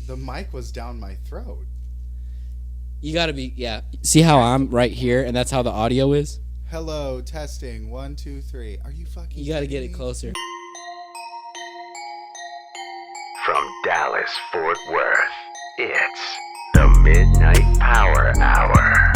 The mic was down my throat. You gotta be, yeah. See how I'm right here, and that's how the audio is? Hello, testing. 1, 2, 3. Are you fucking You gotta get it kidding me? closer. From Dallas, Fort Worth, it's the Midnight Power Hour.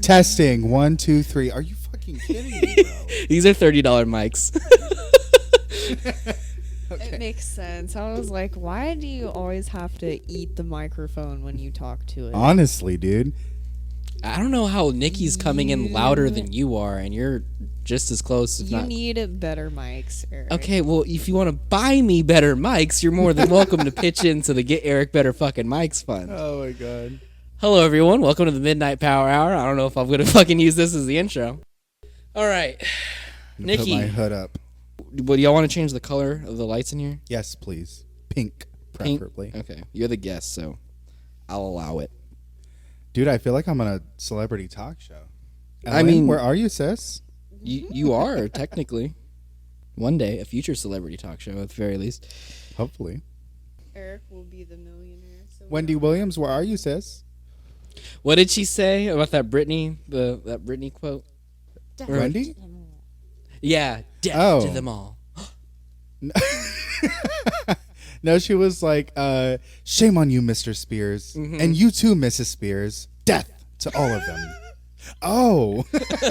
Testing. 1, 2, 3. Are you fucking kidding me, bro? These are $30 mics. Okay. It makes sense. I was like, why do you always have to eat the microphone when you talk to it? Honestly, dude. I don't know how Nikki's coming in louder than you are, and you're just as close, if You not. need better mics, Eric. Okay, well, if you want to buy me better mics, you're more than welcome to pitch into the Get Eric Better Fucking Mics fund. Oh my god. Hello, everyone. Welcome to the Midnight Power Hour. I don't know if I'm going to fucking use this as the intro. All right. Nikki. Put my hood up. What, do y'all want to change the color of the lights in here? Yes, please. Pink, Pink? preferably. Okay. You're the guest, so I'll allow it. Dude, I feel like I'm on a celebrity talk show. I mean- where are you, sis? You are, technically. One day, a future celebrity talk show, at the very least. Hopefully. Eric will be the millionaire. So Wendy Williams, where are you, sis? What did she say about that Britney, that Britney quote? Wendy? Yeah, death Oh. to them all. No, she was like, shame on you, Mr. Spears. And you too, Mrs. Spears. Death to all of them. Oh.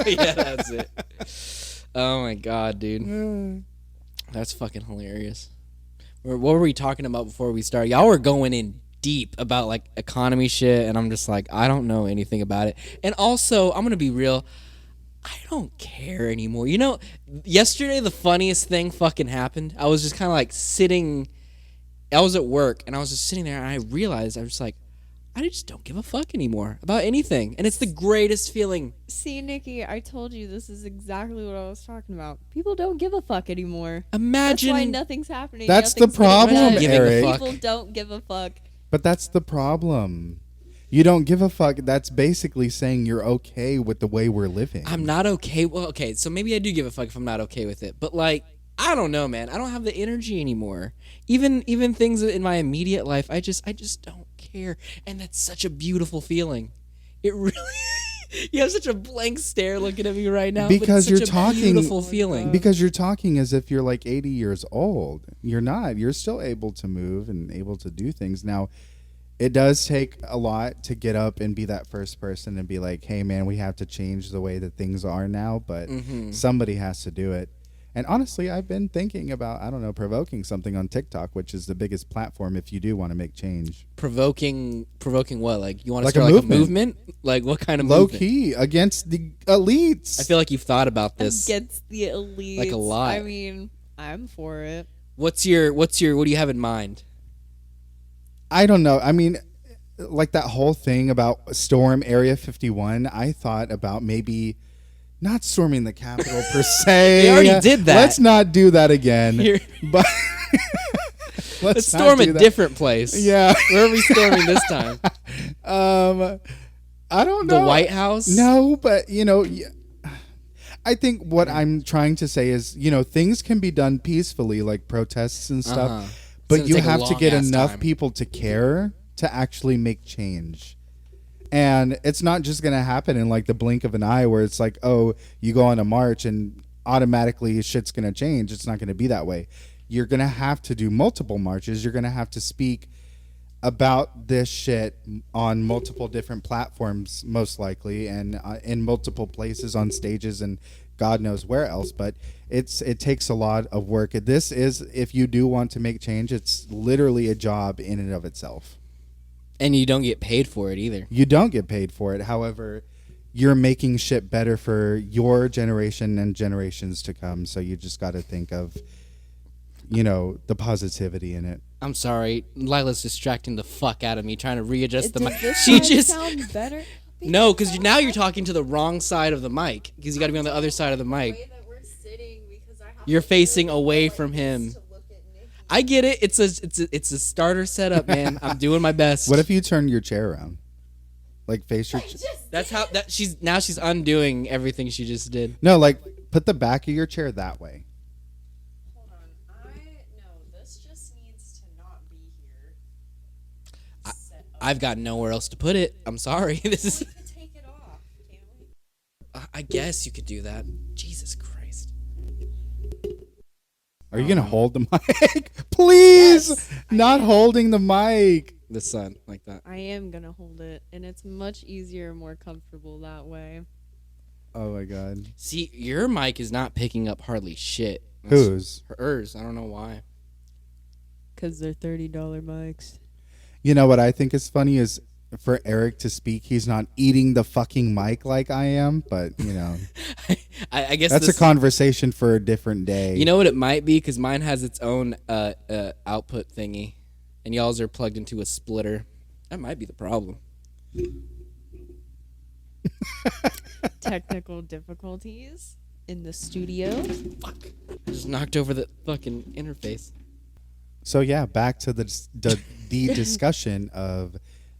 Yeah, that's it. Oh my god, dude. That's fucking hilarious. What were we talking about before we started? Y'all were going in deep about like economy shit, and I'm just like, I don't know anything about it. And also, I'm gonna be real, I don't care anymore. You know, yesterday the funniest thing fucking happened. I was just kind of like sitting, I was at work, and I was just sitting there, and I realized, I was just like, I just don't give a fuck anymore about anything. And it's the greatest feeling. See, Nikki, I told you this is exactly what I was talking about. People don't give a fuck anymore. Imagine. That's why nothing's happening. That's the Nothing's getting problem, done. Giving a Eric. fuck. People don't give a fuck. But that's the problem. You don't give a fuck. That's basically saying you're okay with the way we're living. I'm not okay. Well, okay, so maybe I do give a fuck if I'm not okay with it. But like, I don't know, man. I don't have the energy anymore. Even things in my immediate life, I just don't care. And that's such a beautiful feeling. It really. You have such a blank stare looking at me right now. Because but it's you're such talking- a beautiful feeling. Because you're talking as if you're like 80 years old. You're not. You're still able to move and able to do things. Now, it does take a lot to get up and be that first person and be like, hey, man, we have to change the way that things are now. But somebody has to do it. And honestly, I've been thinking about, I don't know, provoking something on TikTok, which is the biggest platform if you do want to make change. Provoking what? Like, you want to Like a start like a movement. movement? Like, what kind of Low movement? key against the elites. I feel like you've thought about this. Against the elites. Like a lot. I mean, I'm for it. What do you have in mind? I don't know. I mean, like that whole thing about storm Area 51, I thought about maybe not storming the Capitol per se. They already did that. Let's not do that again. Here. But Let's not storm do a that. different place. Yeah. Where are we storming this time? I don't know. The White House? No, but I think what I'm trying to say is, things can be done peacefully, like protests and stuff. Uh-huh. But gonna you take a have to get long-ass enough time. people to care to actually make change. And it's not just going to happen in like the blink of an eye where it's like, oh, you go on a march and automatically shit's going to change. It's not going to be that way. You're going to have to do multiple marches. You're going to have to speak about this shit on multiple different platforms, most likely, and in multiple places on stages and God knows where else. But it takes a lot of work. This is, if you do want to make change, it's literally a job in and of itself. And you don't get paid for it either. You don't get paid for it. However, you're making shit better for your generation and generations to come. So you just got to think of, the positivity in it. I'm sorry. Lila's distracting the fuck out of me trying to readjust the Does mic. this She side just... sound better? No, because now you're talking to the wrong side of the mic. Because you got to be on the other side of the mic. That we're sitting because I have You're to facing really away go from like this him. to look at Nikki. I get it. It's a starter setup, man. I'm doing my best. What if you turn your chair around? Like face your That's how she's undoing everything she just did. No, like put the back of your chair that way. Hold on. No, this just needs to not be here. I've got nowhere else to put it. I'm sorry. This is. We could take it off, can't we? I guess you could do that. Jesus Christ. Are you gonna hold the mic? Please, Yes, not holding the mic. The sun like that. I am gonna hold it, and it's much easier, more comfortable that way. Oh my god. See, your mic is not picking up hardly shit. Whose? Hers. I don't know why. Cause they're $30 mics. You know what I think is funny is for Eric to speak, he's not eating the fucking mic like I am, but you know, I guess that's a conversation for a different day. You know what it might be? Because mine has its own output thingy, and y'all's are plugged into a splitter. That might be the problem. Technical difficulties in the studio. Fuck. I just knocked over the fucking interface. So yeah, back to the discussion of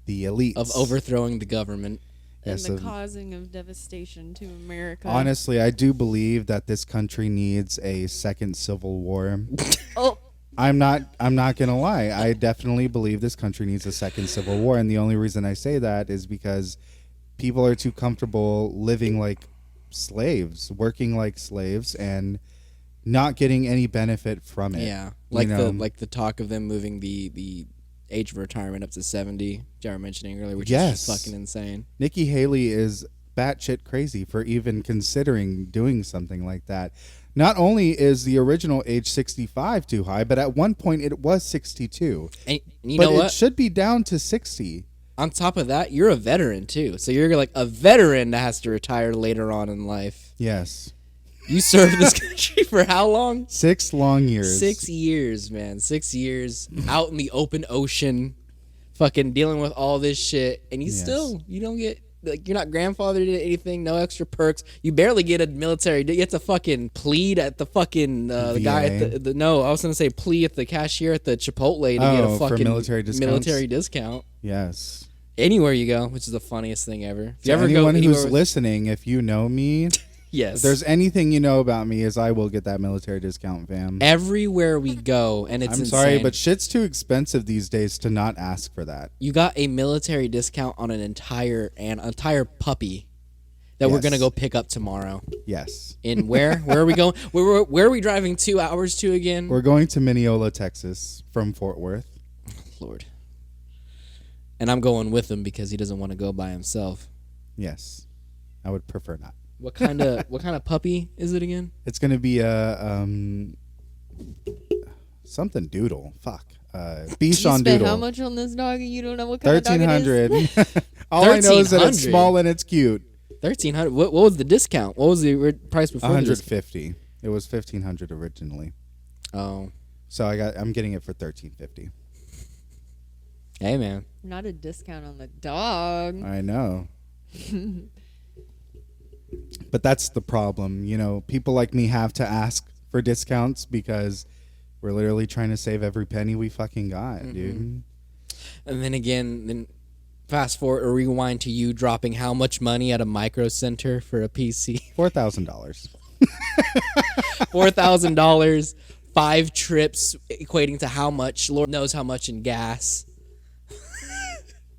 the elites Of overthrowing the government. Yes, and the causing of devastation to America. Honestly, I do believe that this country needs a second civil war. Oh, I'm not gonna lie. I definitely believe this country needs a second civil war, and the only reason I say that is because people are too comfortable living like slaves, working like slaves, and not getting any benefit from it. Yeah, like you know? the talk of them moving the age of retirement up to 70. Which I were mentioning earlier, which Yes. is just fucking insane. Nikki Haley is batshit crazy for even considering doing something like that. Not only is the original age 65 too high, but at one point it was 62. And you But know it what? should be down to 60. On top of that, you're a veteran too, so you're like a veteran that has to retire later on in life. Yes. You served this country for how long? 6 long years. 6 years, man. 6 years out in the open ocean, fucking dealing with all this shit, and you Yes. still you don't get like you're not grandfathered into anything. No extra perks. You barely get a military. You have to fucking plead at the fucking the guy at the no. I was gonna say plea at the cashier at the Chipotle to get a Oh, for fucking military discounts? military discount. Yes. Anywhere you go, which is the funniest thing ever. If To you ever anyone go who's anywhere with- listening, if you know me, yes, if there's anything you know about me, is I will get that military discount, fam. everywhere we go, and it's I'm insane. sorry, but shit's too expensive these days to not ask for that. You got a military discount on an entire puppy that we're Yes. gonna go pick up tomorrow. Yes. In where? Where are we going? Where are we driving 2 hours to again? We're going to Mineola, Texas from Fort Worth. Lord. And I'm going with him because he doesn't want to go by himself. Yes. I would prefer not. What kind of puppy is it again? It's going to be a something doodle. Fuck. you Bichon spent doodle. how much on this dog, and you don't know what kind of dog it is? 1300. All I know is that it's 1300. small and it's cute. 1,300. What was the discount? What was the price before? the discount? 150. It was 1500 originally. Oh, So I'm getting it for 1350. hey man. Not a discount on the dog. I know. But that's the problem. You know, people like me have to ask for discounts because we're literally trying to save every penny we fucking got, dude. And then again, fast forward or rewind to you dropping how much money at a micro center for a PC? $4,000. $4,000, 5 trips, equating to how much? Lord knows how much in gas.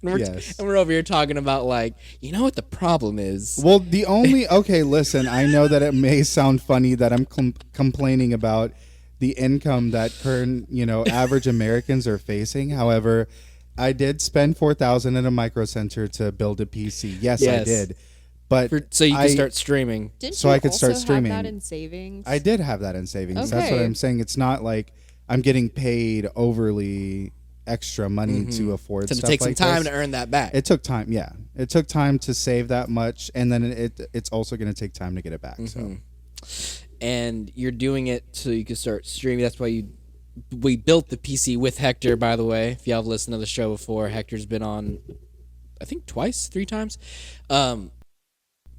And we're, Yes. and we're over here talking about like, you know what the problem is? Well, okay, listen, I know that it may sound funny that I'm complaining about the income that current, average Americans are facing. However, I did spend $4,000 at a micro center to build a PC. Yes, I Yes. did. But So you can start streaming. Didn't So you I could start also streaming. have that in savings? I did have that in savings. That's what Okay. I'm saying. It's not like I'm getting paid overly extra money to afford So stuff it takes like some time this. to earn that back. It took time, yeah. It took time to save that much, and then it's also going to take time to get it back. So And you're doing it so you can start streaming. That's why we built the PC with Hector, by the way. If y'all have listened to the show before, Hector's been on, I think 3 times.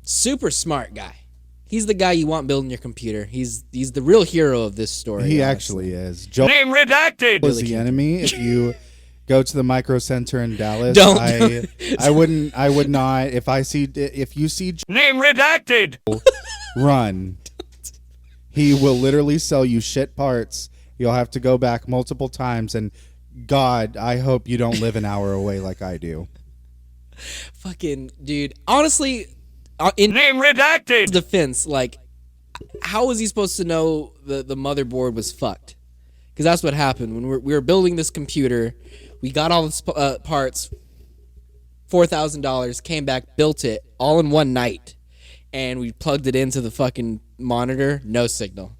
Super smart guy. He's the guy you want building your computer. He's the real hero of this story. He honestly. actually is. Joel Name redacted. was the enemy. If you go to the Micro Center in Dallas, Don't. I would not. If you see Name redacted. run, he will literally sell you shit parts. You'll have to go back multiple times, and God, I hope you don't live an hour away like I do. Fucking dude. Honestly, in Name redacted. defense, like, how was he supposed to know the motherboard was fucked? Because that's what happened when we were building this computer. We got all the parts, $4,000, came back, built it all in one night, and we plugged it into the fucking monitor. No signal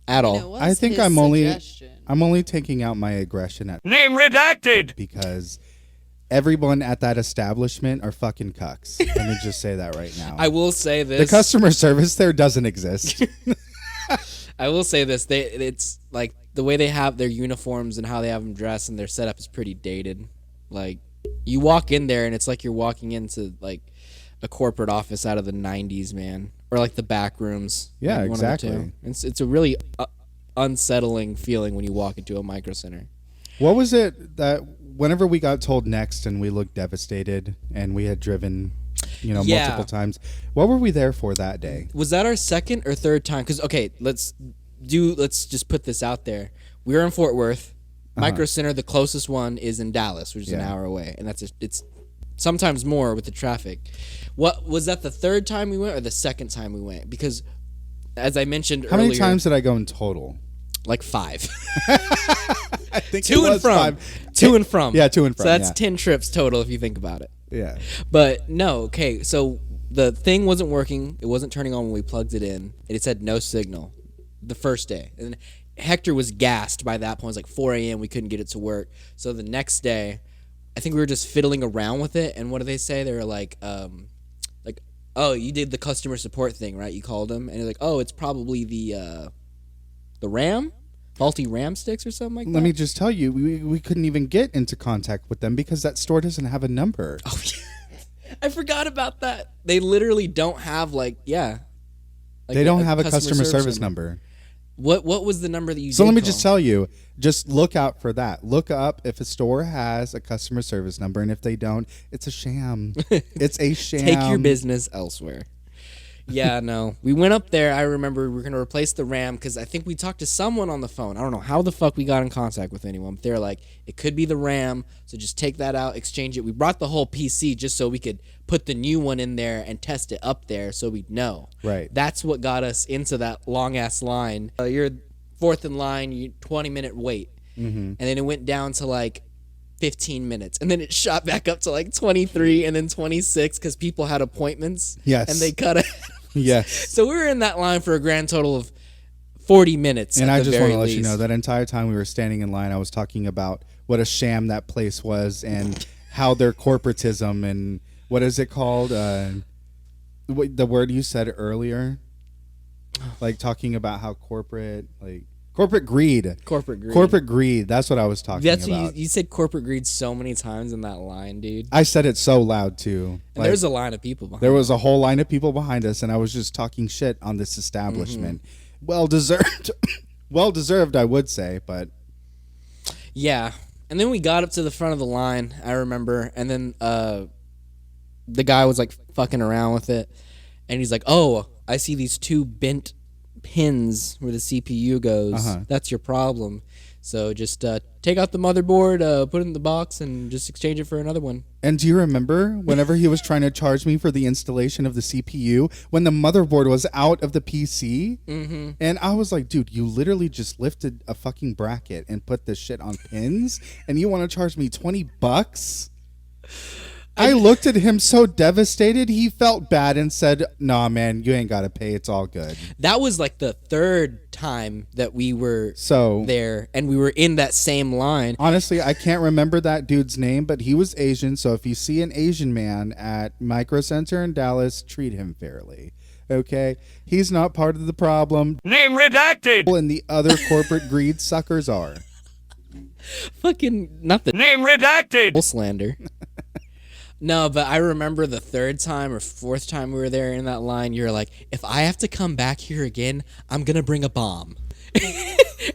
at all. And it was I think his I'm only suggestion. taking out my aggression at Name redacted. because everyone at that establishment are fucking cucks. Let me just say that right now. I will say The this. customer service there doesn't exist. I will say this. It's like the way they have their uniforms and how they have them dressed and their setup is pretty dated. Like, you walk in there and it's like you're walking into like a corporate office out of the 90s, man, or like the back rooms. Yeah, like one of the exactly. two. It's a really unsettling feeling when you walk into a Micro Center. What was it that whenever we got told next and we looked devastated and we had driven, Yeah. multiple times, what were we there for that day? Was that our second or third time? Because okay, let's just put this out there. We were in Fort Worth. Micro Center, the closest one is in Dallas, which is an Yeah. hour away, and it's sometimes more with the traffic. What was that? The third time we went, or the second time we went? Because as I mentioned How earlier, many times did I go in total? like 5. I think To and from. To and from. Yeah, to and from, So that's yeah. 10 trips total if you think about it. Yeah. But no, okay, so the thing wasn't working. It wasn't turning on when we plugged it in. And it said no signal the first day. And Hector was gassed by that point. It was like 4 a.m. We couldn't get it to work. So the next day, I think we were just fiddling around with it. And what do they say? They were like, oh, you did the customer support thing, right? You called them. And they're like, oh, it's probably the RAM? Faulty RAM sticks or something like that? Let me just tell you, we couldn't even get into contact with them because that store doesn't have a number. Oh, I forgot about that. They literally don't have like They don't have a customer service number. What was the number that you? So did let me call? just tell you, just look out for that. Look up if a store has a customer service number, and if they don't, it's a sham. It's a sham. Take your business elsewhere. Yeah, no. We went up there. I remember we were going to replace the RAM because I think we talked to someone on the phone. I don't know how the fuck we got in contact with anyone. But they're like, it could be the RAM, so just take that out, exchange it. We brought the whole PC just so we could put the new one in there and test it up there so we'd know. Right. That's what got us into that long-ass line. You're fourth in line, 20-minute wait. Mm-hmm. And then it went down to like 15 minutes. And then it shot back up to like 23 and then 26 because people had appointments. Yes. And they cut it. Yes. So we were in that line for a grand total of 40 minutes. And at I the just very want to let you least. know that entire time we were standing in line, I was talking about what a sham that place was and how their corporatism and what is it called? The word you said earlier, like talking about how corporate greed. Corporate greed. Corporate greed. That's what I was talking That's about. what you said corporate greed so many times in that line, dude. I said it so loud too. And there's a line of people behind. There was a whole line of people behind us, and I was just talking shit on this establishment. Well deserved. Well deserved, I would say, but Yeah. And then we got up to the front of the line, I remember, and then the guy was like fucking around with it, and he's like, oh, I see these 2 bent pins where the CPU goes. That's your problem. So just take out the motherboard, put it in the box, and just exchange it for another one. And do you remember whenever he was trying to charge me for the installation of the CPU when the motherboard was out of the PC? Mm-hmm. And I was like, dude, you literally just lifted a fucking bracket and put this shit on pins, and you want to charge me $20? I looked at him so devastated. He felt bad and said, nah, man, you ain't got to pay. It's all good. That was like the third time that we were So there, and we were in that same line. honestly, I can't remember that dude's name, but he was Asian. So if you see an Asian man at Micro Center in Dallas, treat him fairly. Okay? He's not part of the problem. Name redacted. And the other corporate greed suckers are. Fucking not the Name redacted. slander. No, but I remember the third time or fourth time we were there in that line, you were like, if I have to come back here again, I'm going to bring a bomb.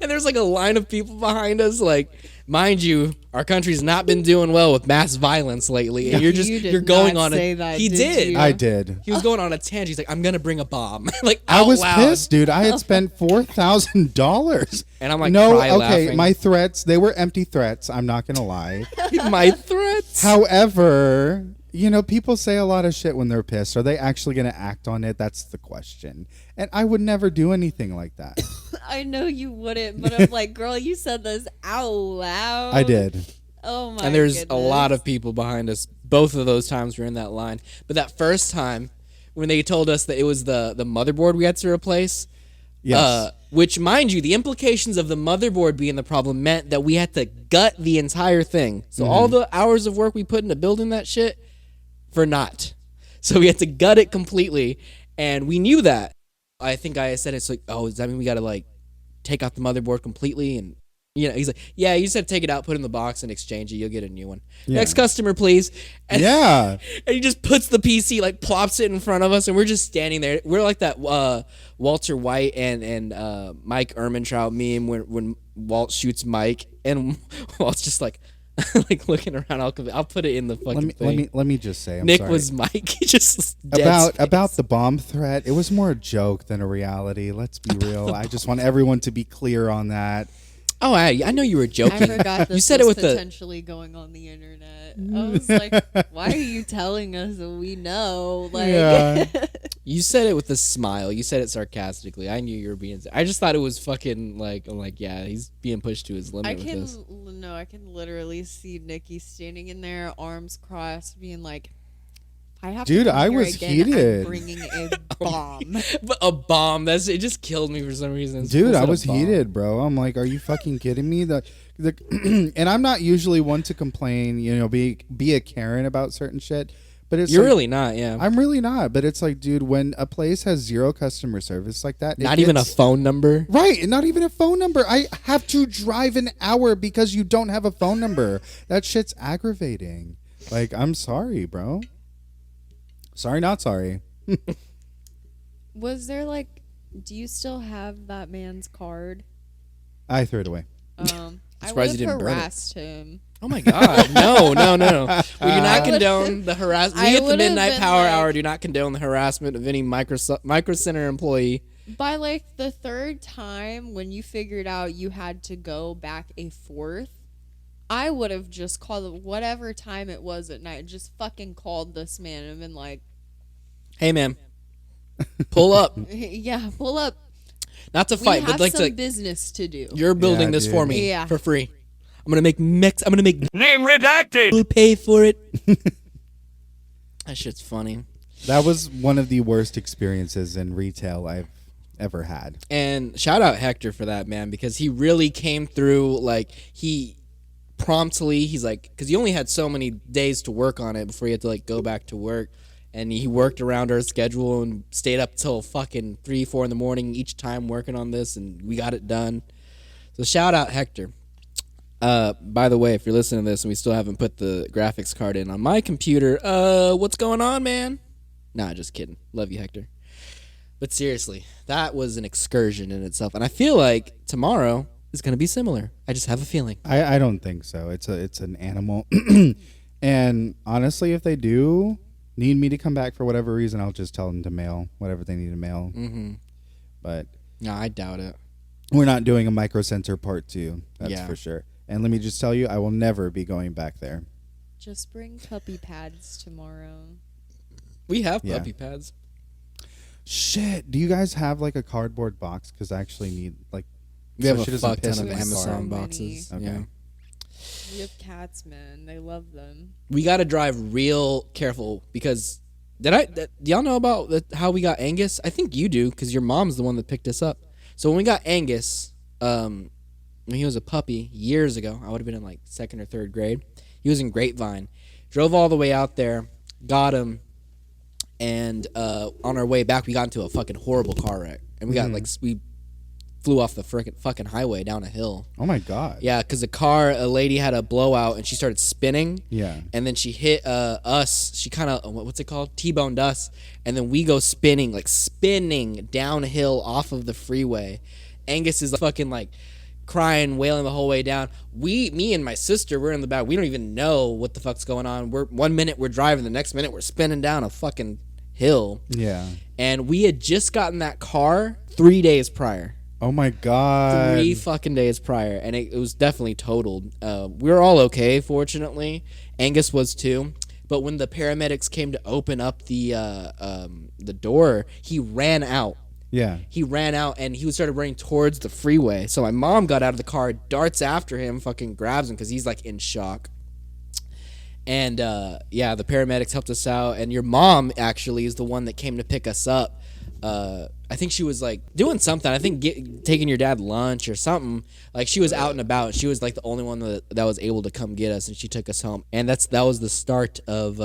And there's like a line of people behind us. Like, mind you, our country's not been doing well with mass violence lately. And you're going on say a. that, He did. you? I did. He was going on a tangent. He's like, I'm going to bring a bomb. Like, I out was loud. pissed, dude. I had spent $4,000. And I'm like, no, cry okay, laughing. my threats, they were empty threats. I'm not going to lie. My threats. However, you know, people say a lot of shit when they're pissed. Are they actually going to act on it? That's the question. And I would never do anything like that. I know you wouldn't, but I'm like, girl, you said this out loud. I did. Oh my. And there's goodness. a lot of people behind us. Both of those times we're in that line. But that first time, when they told us that it was the motherboard we had to replace, Yes. which, mind you, the implications of the motherboard being the problem meant that we had to gut the entire thing. So all the hours of work we put into building that shit, for naught. So we had to gut it completely, and we knew that. I think I said it's like, oh, does that mean we got to like take out the motherboard completely? And you know, he's like, yeah, you just have to take it out, put it in the box, and exchange it. You'll get a new one. Yeah. Next customer, please. And, Yeah. and he just puts the PC, like plops it in front of us, and we're just standing there. We're like that Walter White and Mike Ehrmantraut meme when Walt shoots Mike, and Walt's just like like looking around. I'll put it in the fucking thing. Let me just say, I'm Nick sorry. was Mike. He just dead about space. the bomb threat. It was more a joke than a reality. Let's be real. I just want everyone to be clear on that. Oh, I know you were joking. I forgot this You said it was with the. potentially going on the internet. I was like, why are you telling us that we know? Like, Yeah. You said it with a smile. You said it sarcastically. I knew you were being. I just thought it was fucking like. I'm like, yeah, he's being pushed to his limit I with can this. I can literally see Nikki standing in there, arms crossed, being like, "I have Dude, to come I here was again, heated. I'm bringing a bomb." But a bomb. It just killed me for some reason. It's Dude, supposed I to was be a bomb. heated, bro. I'm like, are you fucking kidding me? And I'm not usually one to complain, you know, be a Karen about certain shit. But it's You're like, really not, yeah. I'm really not. But it's like, dude, when a place has zero customer service like that, Not even a phone number. Right, and not even a phone number. I have to drive an hour because you don't have a phone number. That shit's aggravating. Like, I'm sorry, bro. Sorry, not sorry. Was there like, do you still have that man's card? I threw it away. I Surprised would you didn't have burn it. harassed him. Oh my god. No. We do not I would- condone the harassment. I We at the would've Midnight been Power like- Hour do not condone the harassment of any micro center employee. By like the third time when you figured out you had to go back a fourth, I would have just called whatever time it was at night, just fucking called this man and been like, Hey man. Pull up. yeah, pull up. Not to We fight, have but like some to, business to do. you're building Yeah, this dude. for me Yeah. for free. I'm gonna make Name redacted. we'll pay for it. That shit's funny. That was one of the worst experiences in retail I've ever had. And shout out Hector for that, man, because he really came through. Like, he promptly, he's like, because he only had so many days to work on it before he had to like go back to work, and he worked around our schedule and stayed up till fucking 3-4 in the morning each time working on this, and we got it done. So shout out Hector. By the way, if you're listening to this and we still haven't put the graphics card in on my computer, what's going on, man? Nah, just kidding. Love you, Hector. But seriously, that was an excursion in itself, and I feel like tomorrow is going to be similar. I just have a feeling. I don't think so. It's an animal. And honestly, if they do need me to come back for whatever reason, I'll just tell them to mail whatever they need to mail. Mm-hmm. But No, I doubt it. we're not doing a micro center part 2. That's Yeah. for sure. And let me just tell you, I will never be going back there. Just bring puppy pads tomorrow. We have Yeah. puppy pads. Shit. Do you guys have like a cardboard box? Because I actually need like. We have so a she doesn't fuck piss ton in of my so car. Amazon many. boxes. Okay. Yeah. We have cats, man. They love them. We got to drive real careful because do y'all know about how we got Angus? I think you do because your mom's the one that picked us up. So when we got Angus, when he was a puppy years ago, I would have been in like 2nd or 3rd grade. He was in Grapevine. Drove all the way out there, got him, and on our way back, we got into a fucking horrible car wreck. And we got like we flew off the fucking highway down a hill. Oh my god. Yeah, because a lady had a blowout and she started spinning. Yeah. And then she hit us. She kind of, what's it called? T-boned us. And then we go spinning downhill off of the freeway. Angus is fucking like crying, wailing the whole way down. Me and my sister, we're in the back. We don't even know what the fuck's going on. 1 minute we're driving, the next minute we're spinning down a fucking hill. Yeah. And we had just gotten that car 3 days prior. Oh my god. 3 fucking days prior, and it was definitely totaled. We were all okay, fortunately. Angus was too. But when the paramedics came to open up the door, he ran out. Yeah. He ran out, and he started running towards the freeway. So my mom got out of the car, darts after him, fucking grabs him because he's like in shock. And yeah, the paramedics helped us out, and your mom actually is the one that came to pick us up. I think she was like doing something. I think taking your dad lunch or something. Like she was out and about. She was like the only one that was able to come get us, and she took us home. And that was the start of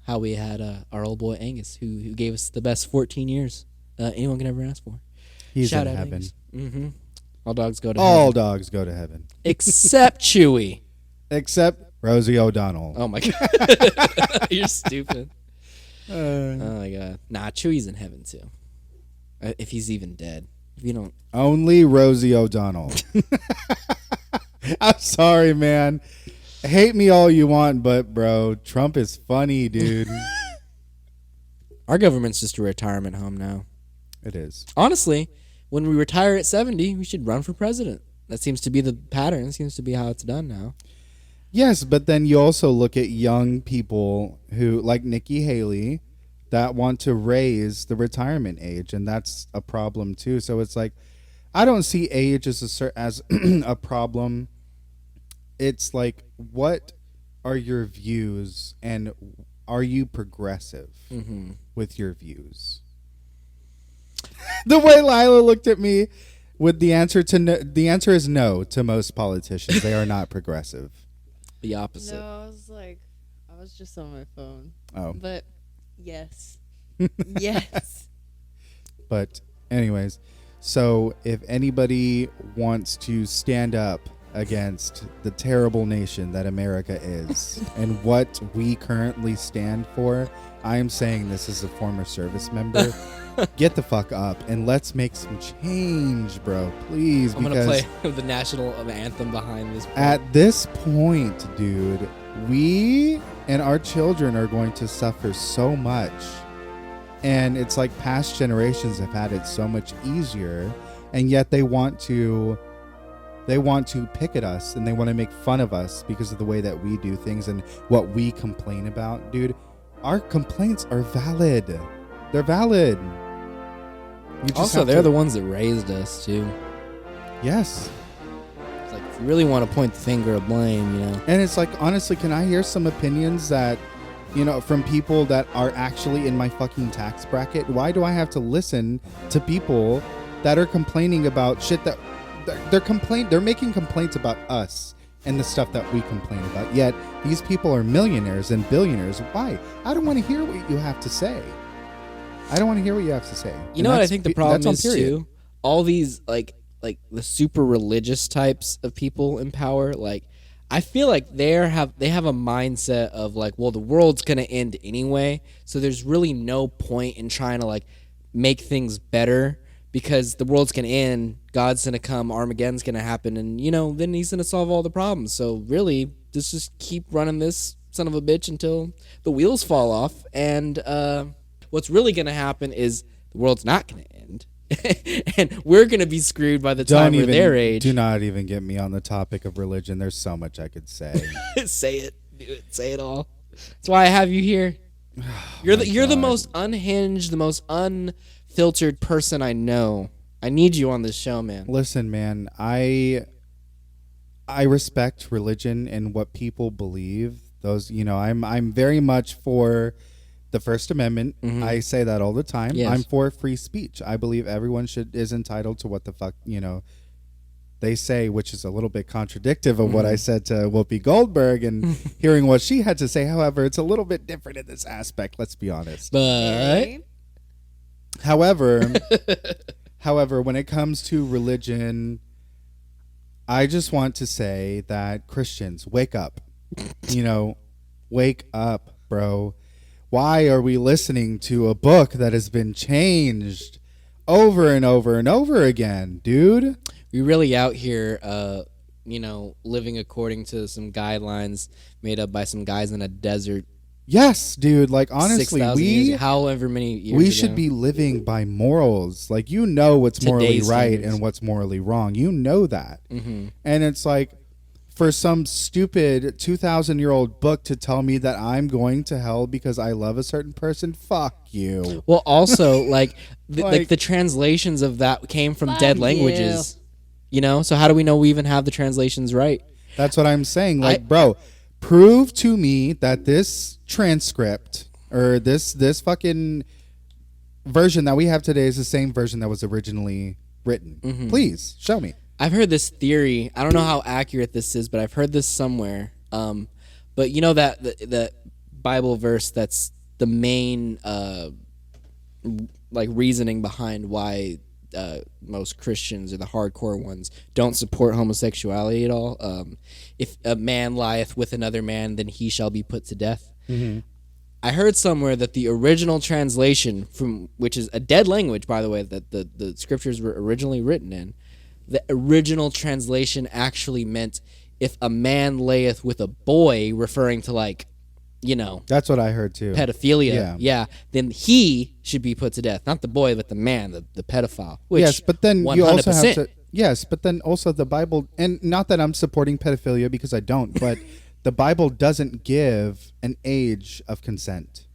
how we had our old boy Angus, who gave us the best 14 years anyone can ever ask for. He's Shout in out heaven. Angus. Mm-hmm. All dogs go to All heaven. dogs go to heaven. Except Chewy. Except Rosie O'Donnell. Oh my god, you're stupid. Oh my god, nah, Chewy's in heaven too. If he's even dead. If you don't. Only Rosie O'Donnell. I'm sorry, man. Hate me all you want, but bro, Trump is funny, dude. Our government's just a retirement home now. It is. Honestly, when we retire at 70, we should run for president. That seems to be the pattern. It seems to be how it's done now. Yes, but then you also look at young people who, like Nikki Haley, that want to raise the retirement age, and that's a problem too. So it's like, I don't see age as a problem. It's like, what are your views, and are you progressive with your views? The way Lila looked at me with the answer to no, the answer is no to most politicians. They are not progressive. The opposite. No, I was just on my phone. Oh. But yes. Yes. But anyways, so if anybody wants to stand up against the terrible nation that America is and what we currently stand for, I am saying this as a former service member. Get the fuck up and let's make some change, bro. Please. I'm gonna play the national anthem behind this. At this point, dude, we and our children are going to suffer so much. And it's like past generations have had it so much easier, and yet they want to pick at us and they want to make fun of us because of the way that we do things and what we complain about. Dude, our complaints are valid. They're valid. Also, they're the ones that raised us too. Yes. It's like, if you really want to point the finger of blame, you know. And it's like, honestly, can I hear some opinions that, you know, from people that are actually in my fucking tax bracket? Why do I have to listen to people that are complaining about shit that they're making complaints about us and the stuff that we complain about? Yet these people are millionaires and billionaires. Why? I don't want to hear what you have to say. I don't want to hear what you have to say. You know what I think the problem is too? All these like the super religious types of people in power, like I feel like they have a mindset of like, well, the world's gonna end anyway, so there's really no point in trying to like make things better because the world's gonna end, God's gonna come, Armageddon's gonna happen, and you know, then he's gonna solve all the problems. So really, just keep running this son of a bitch until the wheels fall off. And what's really gonna happen is the world's not gonna end. And we're going to be screwed by the time we're their age. Do not even get me on the topic of religion. There's so much I could say. Say it. Do it. Say it all. That's why I have you here. You're the most unhinged, the most unfiltered person I know. I need you on this show, man. Listen, man, I respect religion and what people believe. Those, you know, I'm very much for the First Amendment. I say that all the time. Yes. I'm for free speech. I believe everyone is entitled to what the fuck, you know, they say, which is a little bit contradictive of what I said to Whoopi Goldberg and hearing what she had to say. However, it's a little bit different in this aspect, let's be honest. But However, However, when it comes to religion, I just want to say that Christians, wake up. Wake up, bro. Why are we listening to a book that has been changed over and over and over again, dude? We really out here, living according to some guidelines made up by some guys in a desert. Yes, dude. Like, honestly, 6,000 years, however many years we ago. should be living by morals. Like, what's morally Today's right standards. and what's morally wrong. You know that. Mm-hmm. And it's like, for some stupid 2,000-year-old book to tell me that I'm going to hell because I love a certain person, fuck you. Well, also, like Like- the translations of that came from Fuck dead you. languages. So how do we know we even have the translations right? That's what I'm saying. Like, bro, prove to me that this transcript or this fucking version that we have today is the same version that was originally written. Mm-hmm. Please show me. I've heard this theory. I don't know how accurate this is, but I've heard this somewhere. But you know that the Bible verse that's the main reasoning behind why most Christians or the hardcore ones don't support homosexuality at all. If a man lieth with another man, then he shall be put to death. Mm-hmm. I heard somewhere that the original translation, from which is a dead language, by the way, that the scriptures were originally written in, the original translation actually meant if a man layeth with a boy, referring to That's what I heard too. pedophilia, then he should be put to death. Not the boy, but the man, the pedophile. Which Yes, but then 100%. you also have to. Yes, but then also the Bible, and not that I'm supporting pedophilia because I don't, but the Bible doesn't give an age of consent.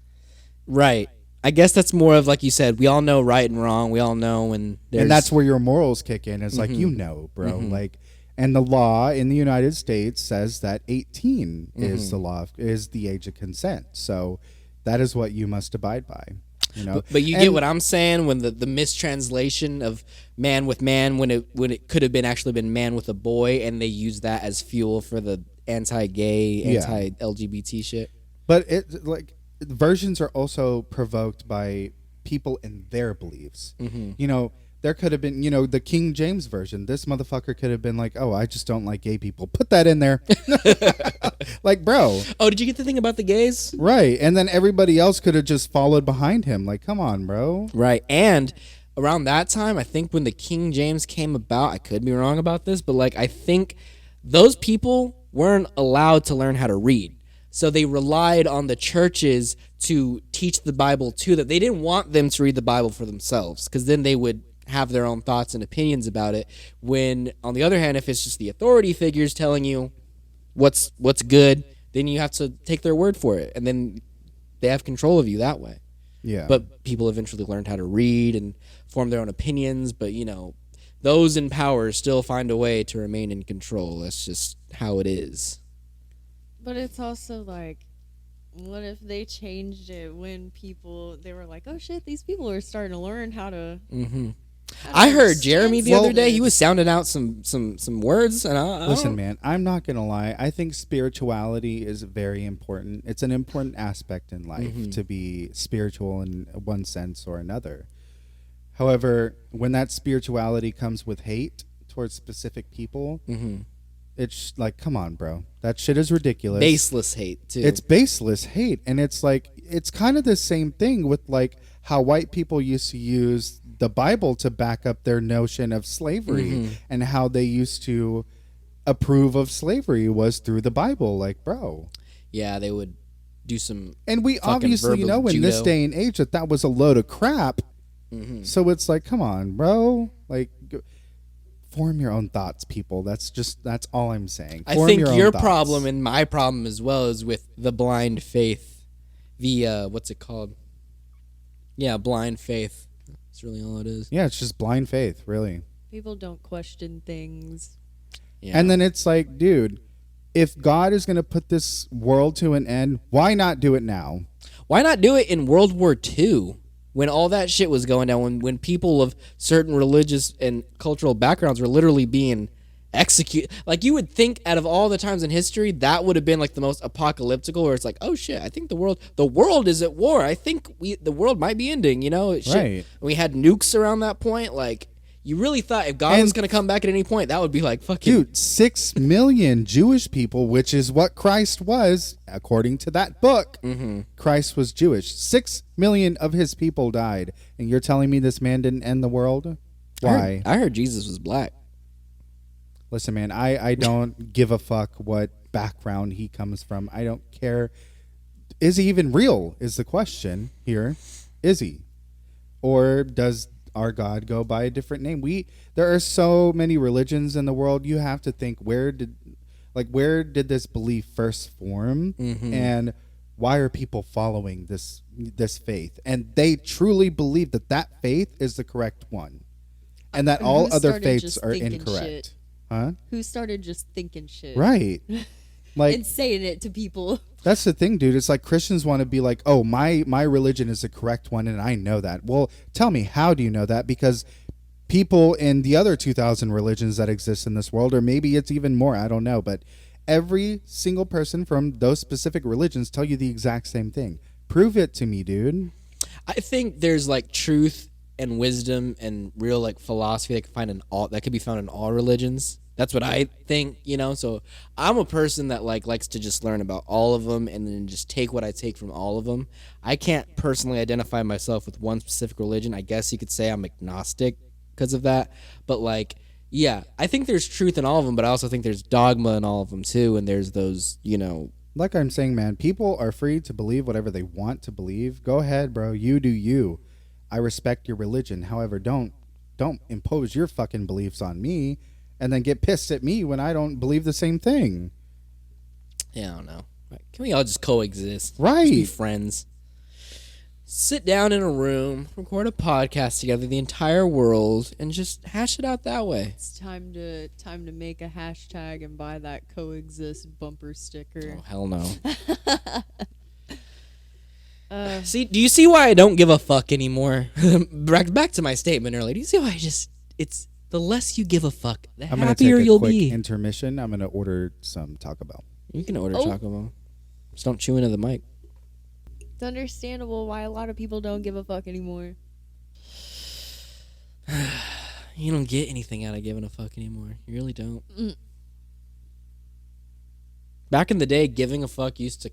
Right. I guess that's more of, like you said, we all know right and wrong. We all know when there's... And that's where your morals kick in. It's like, bro. Mm-hmm. Like, and the law in the United States says that 18 is the law, is the age of consent. So that is what you must abide by. But you get what I'm saying when the mistranslation of man with man, when it could have been actually been man with a boy, and they use that as fuel for the anti-gay, anti-LGBT shit. But versions are also provoked by people in their beliefs. There could have been, the King James version. This motherfucker could have been like, oh, I just don't like gay people. Put that in there. Like, bro. Oh, did you get the thing about the gays? Right. And then everybody else could have just followed behind him. Like, come on, bro. Right. And around that time, I think when the King James came about, I could be wrong about this, but I think those people weren't allowed to learn how to read. So they relied on the churches to teach the Bible to them. They didn't want them to read the Bible for themselves, because then they would have their own thoughts and opinions about it. When, on the other hand, if it's just the authority figures telling you what's good, then you have to take their word for it, and then they have control of you that way. Yeah. But people eventually learned how to read and form their own opinions, but those in power still find a way to remain in control. That's just how it is. But it's also like, what if they changed it when they were like, oh shit, these people are starting to learn how to. Mm-hmm. I heard Jeremy the other day. this. He was sounding out some words, and I Listen, man, I'm not going to lie. I think spirituality is very important. It's an important aspect in life to be spiritual in one sense or another. However, when that spirituality comes with hate towards specific people, it's like, come on, bro. That shit is ridiculous. baseless hate too. It's baseless hate. And it's like, it's kind of the same thing with like how white people used to use the Bible to back up their notion of slavery and how they used to approve of slavery was through the Bible. Like, bro. Yeah, they would do some. And we fucking obviously verbal know in this judo. day and age that was a load of crap. So it's like, come on, bro. Like, form your own thoughts, people. That's all I'm saying. I Form think your own your thoughts. problem and my problem as well is with the blind faith. The what's it called? Yeah, blind faith. That's really all it is. Yeah, it's just blind faith, really. People don't question things. Yeah. And then it's like, dude, if God is going to put this world to an end, why not do it now? Why not do it in World War II when all that shit was going down, when people of certain religious and cultural backgrounds were literally being executed? Like, you would think out of all the times in history, that would have been like the most apocalyptical, where it's like, oh shit, I think the world is at war. I think the world might be ending, Shit. Right. We had nukes around that point. Like, You really thought if God was going to come back at any point, that would be like fucking... Dude, 6 million Jewish people, which is what Christ was, according to that book. Mm-hmm. Christ was Jewish. 6 million of his people died. And you're telling me this man didn't end the world? Why? I heard Jesus was black. Listen, man, I don't give a fuck what background he comes from. I don't care. Is he even real is the question here. Is he? Or does our God go by a different name? There are so many religions in the world. You have to think, where did this belief first form? Mm-hmm. And why are people following this faith? And they truly believe that faith is the correct one. And that all other faiths are incorrect. Shit? Huh? Who started just thinking shit? Right. Like, and saying it to people. That's the thing, dude. It's like Christians want to be like, oh, my religion is the correct one, and I know that. Well, tell me, how do you know that? Because people in the other 2,000 religions that exist in this world, or maybe it's even more, I don't know, but every single person from those specific religions tell you the exact same thing. Prove it to me, dude. I think there's like truth and wisdom and real like philosophy that could be found in all religions. That's what I think, so I'm a person that likes to just learn about all of them and then just take what I take from all of them. I can't personally identify myself with one specific religion. I guess you could say I'm agnostic because of that. But yeah, I think there's truth in all of them, but I also think there's dogma in all of them too. And there's those, Like I'm saying, man, people are free to believe whatever they want to believe. Go ahead, bro. You do you. I respect your religion. However, don't impose your fucking beliefs on me and then get pissed at me when I don't believe the same thing. Yeah, I don't know. Can we all just coexist? Right. Just be friends. Sit down in a room, record a podcast together, the entire world, and just hash it out that way. It's time to make a hashtag and buy that coexist bumper sticker. Oh, hell no. See, do you see why I don't give a fuck anymore? Back to my statement earlier. Do you see why it's the less you give a fuck, the I'm gonna happier take a you'll quick be. intermission. I'm gonna order some Taco Bell. You can order Taco Bell. Just don't chew into the mic. It's understandable why a lot of people don't give a fuck anymore. You don't get anything out of giving a fuck anymore. You really don't. Back in the day, giving a fuck used to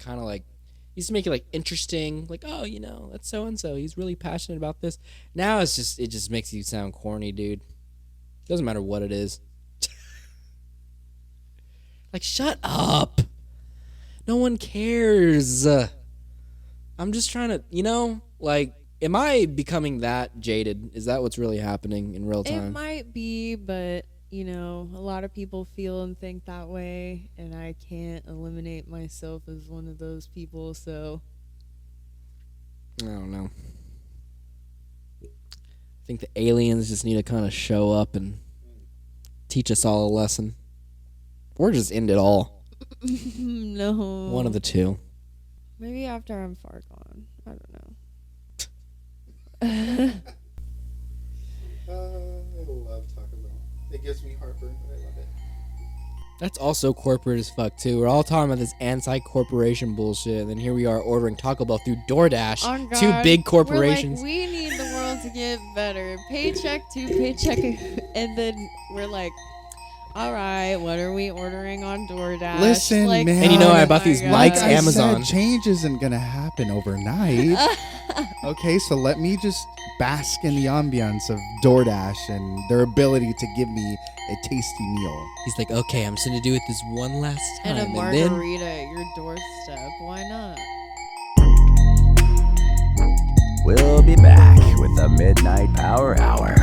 make it interesting, oh, that's so and so. He's really passionate about this. Now it just makes you sound corny, dude. Doesn't matter what it is. Shut up. No one cares. I'm just trying to, am I becoming that jaded? Is that what's really happening in real time? It might be, but a lot of people feel and think that way, and I can't eliminate myself as one of those people, so I don't know. I think the aliens just need to kind of show up and teach us all a lesson. Or just end it all. No. One of the two. Maybe after I'm far gone. I don't know. I love Taco Bell. It gives me heartburn, but I love it. That's also corporate as fuck, too. We're all talking about this anti-corporation bullshit, and then here we are ordering Taco Bell through DoorDash. Oh, God. Two big corporations. We're we need the world to get better. Paycheck to paycheck. And then we're like, all right, what are we ordering on DoorDash? Listen, man. And you know I bought these likes Like I Amazon. said, change isn't going to happen overnight. Okay, so let me just bask in the ambiance of DoorDash and their ability to give me a tasty meal. He's like, okay, I'm just going to do it this one last time. And a then margarita at your doorstep. Why not? We'll be back with the Midnight Power Hour.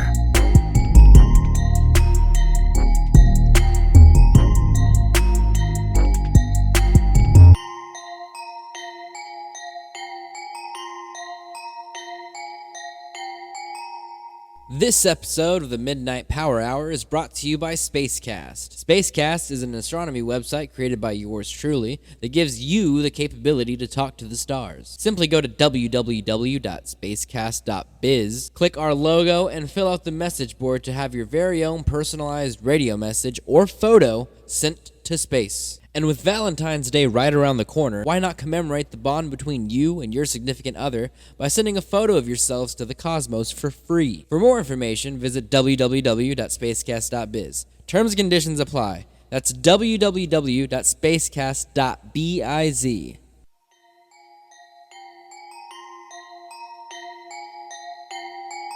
This episode of the Midnight Power Hour is brought to you by Spacecast. Spacecast is an astronomy website created by yours truly that gives you the capability to talk to the stars. Simply go to www.spacecast.biz, click our logo, and fill out the message board to have your very own personalized radio message or photo sent to space. And with Valentine's Day right around the corner, why not commemorate the bond between you and your significant other by sending a photo of yourselves to the cosmos for free? For more information, visit www.spacecast.biz. Terms and conditions apply. That's www.spacecast.biz.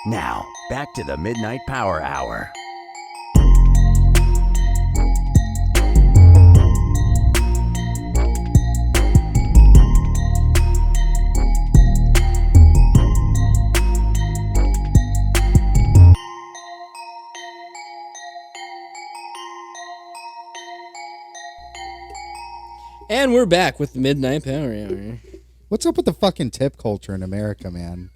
Now, back to the Midnight Power Hour. And we're back with the Midnight Power Hour. What's up with the fucking tip culture in America, man?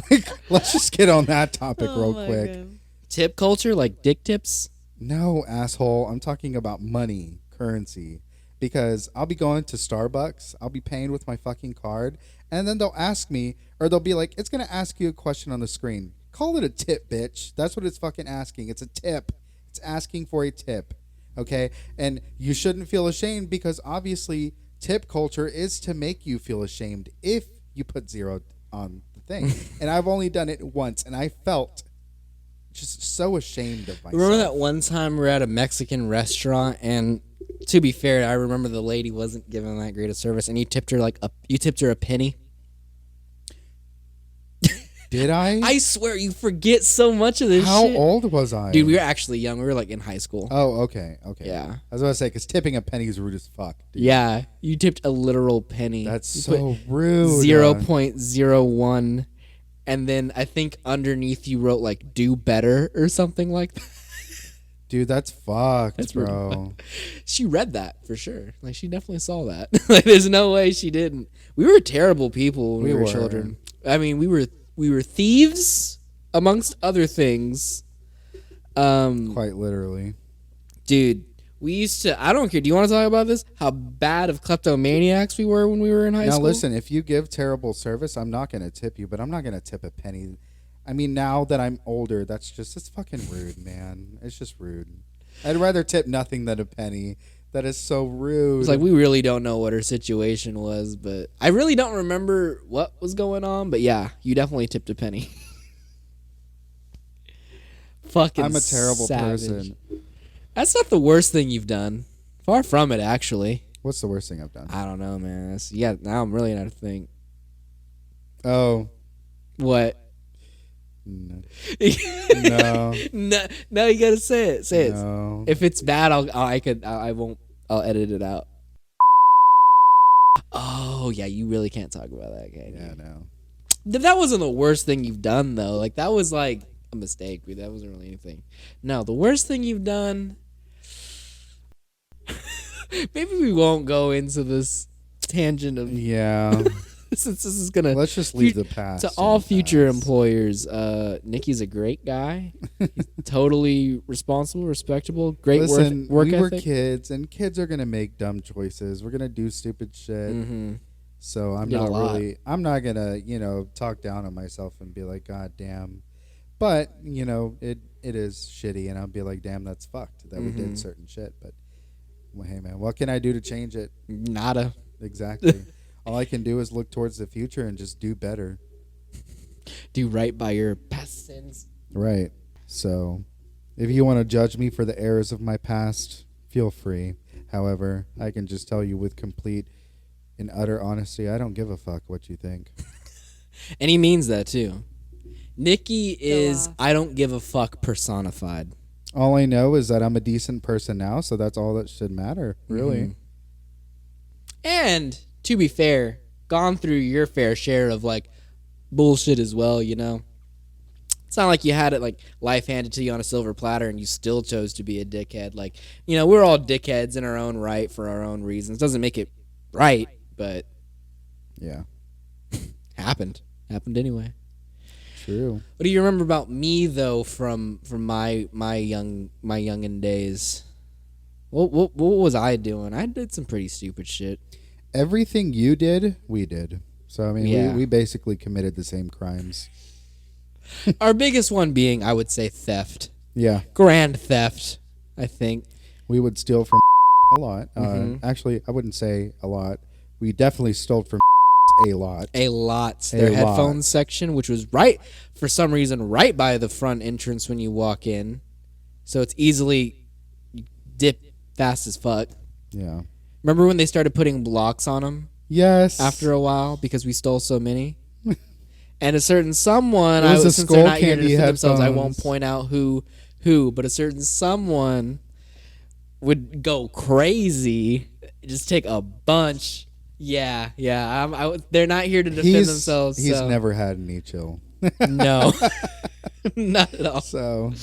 Like, let's just get on that topic real quick. God. Tip culture, like dick tips? No, asshole. I'm talking about money, currency. Because I'll be going to Starbucks, I'll be paying with my fucking card, and then they'll ask me, or they'll be like, it's going to ask you a question on the screen. Call it a tip, bitch. That's what it's fucking asking. It's a tip. It's asking for a tip. Okay? And you shouldn't feel ashamed because obviously tip culture is to make you feel ashamed if you put zero on the thing. And I've only done it once, and I felt just so ashamed of myself. Remember that one time we were at a Mexican restaurant, and to be fair, I remember the lady wasn't giving that great a service, and you tipped her a penny. Did I? I swear, you forget so much of this How shit. old was I? Dude, we were actually young. We were like in high school. Oh, okay. Yeah. I was about to say, because tipping a penny is rude as fuck. Dude. Yeah, you tipped a literal penny. That's You so put rude. 0.01, and then I think underneath you wrote like "do better" or something like that. Dude, that's fucked, That's pretty bro. She read that for sure. Like she definitely saw that. Like there's no way she didn't. We were terrible people when we were children. I mean, we were thieves amongst other things. Quite literally. Dude, we used to. I don't care. Do you want to talk about this? How bad of kleptomaniacs we were when we were in high Now school. listen, if you give terrible service, I'm not gonna tip you, but I'm not gonna tip a penny. I mean, now that I'm older, it's fucking rude, man. It's just rude. I'd rather tip nothing than a penny. That is so rude. It's like we really don't know what her situation was, but I really don't remember what was going on. But yeah, you definitely tipped a penny. Fucking I'm a terrible savage. person. That's not the worst thing you've done. Far from it, actually. What's the worst thing I've done? I don't know, man. Now I'm really not to think. Oh. What? No. No, you gotta say it. Say No. it. If it's bad, I won't. I'll edit it out. Oh yeah, you really can't talk about that, okay? Yeah, no. That wasn't the worst thing you've done though. Like that was like a mistake. That wasn't really anything. No, the worst thing you've done. Maybe we won't go into this tangent of Yeah. since this is gonna. Let's just leave the past. To in all the future past. employers, Nikki's a great guy. He's totally responsible, respectable, great Listen, work we were ethic. kids, and kids are gonna make dumb choices. We're gonna do stupid shit. Mm-hmm. So I'm Did a not lot. really. I'm not gonna, talk down on myself and be like, God damn. But it is shitty, and I'll be like, damn, that's fucked that we Mhm. did certain shit. But well, hey, man, what can I do to change it? Nada. Exactly. All I can do is look towards the future and just do better. Do right by your past sins. Right. So, if you want to judge me for the errors of my past, feel free. However, I can just tell you with complete and utter honesty, I don't give a fuck what you think. And he means that too. Nikki is off. I don't give a fuck personified. All I know is that I'm a decent person now, so that's all that should matter, really. Mhm. And to be fair, gone through your fair share of like bullshit as well, It's not like you had it like life handed to you on a silver platter and you still chose to be a dickhead. Like, we're all dickheads in our own right for our own reasons. Doesn't make it right, but Yeah, happened anyway. true. What do you remember about me though from my youngin' days? What was I doing? I did some pretty stupid shit. Everything you did, we did. So, I mean, Yeah. we basically committed the same crimes. Our biggest one being, I would say, theft. Yeah, Grand theft, I think. we would steal from a lot. Actually, I wouldn't say a lot. We definitely stole from a lot. A lot. Their headphones section, which was right, for some reason, right by the front entrance when you walk in. So it's easily dip fast as fuck. Yeah. Remember when they started putting blocks on them? Yes. After a while, because we stole so many. And a certain someone, It was a since they're not here to Skull Candy defend themselves, I won't headphones. point out who, but a certain someone would go crazy, just take a bunch. Yeah. They're not here to defend themselves. He's so. never had any chill. No, not at all. So,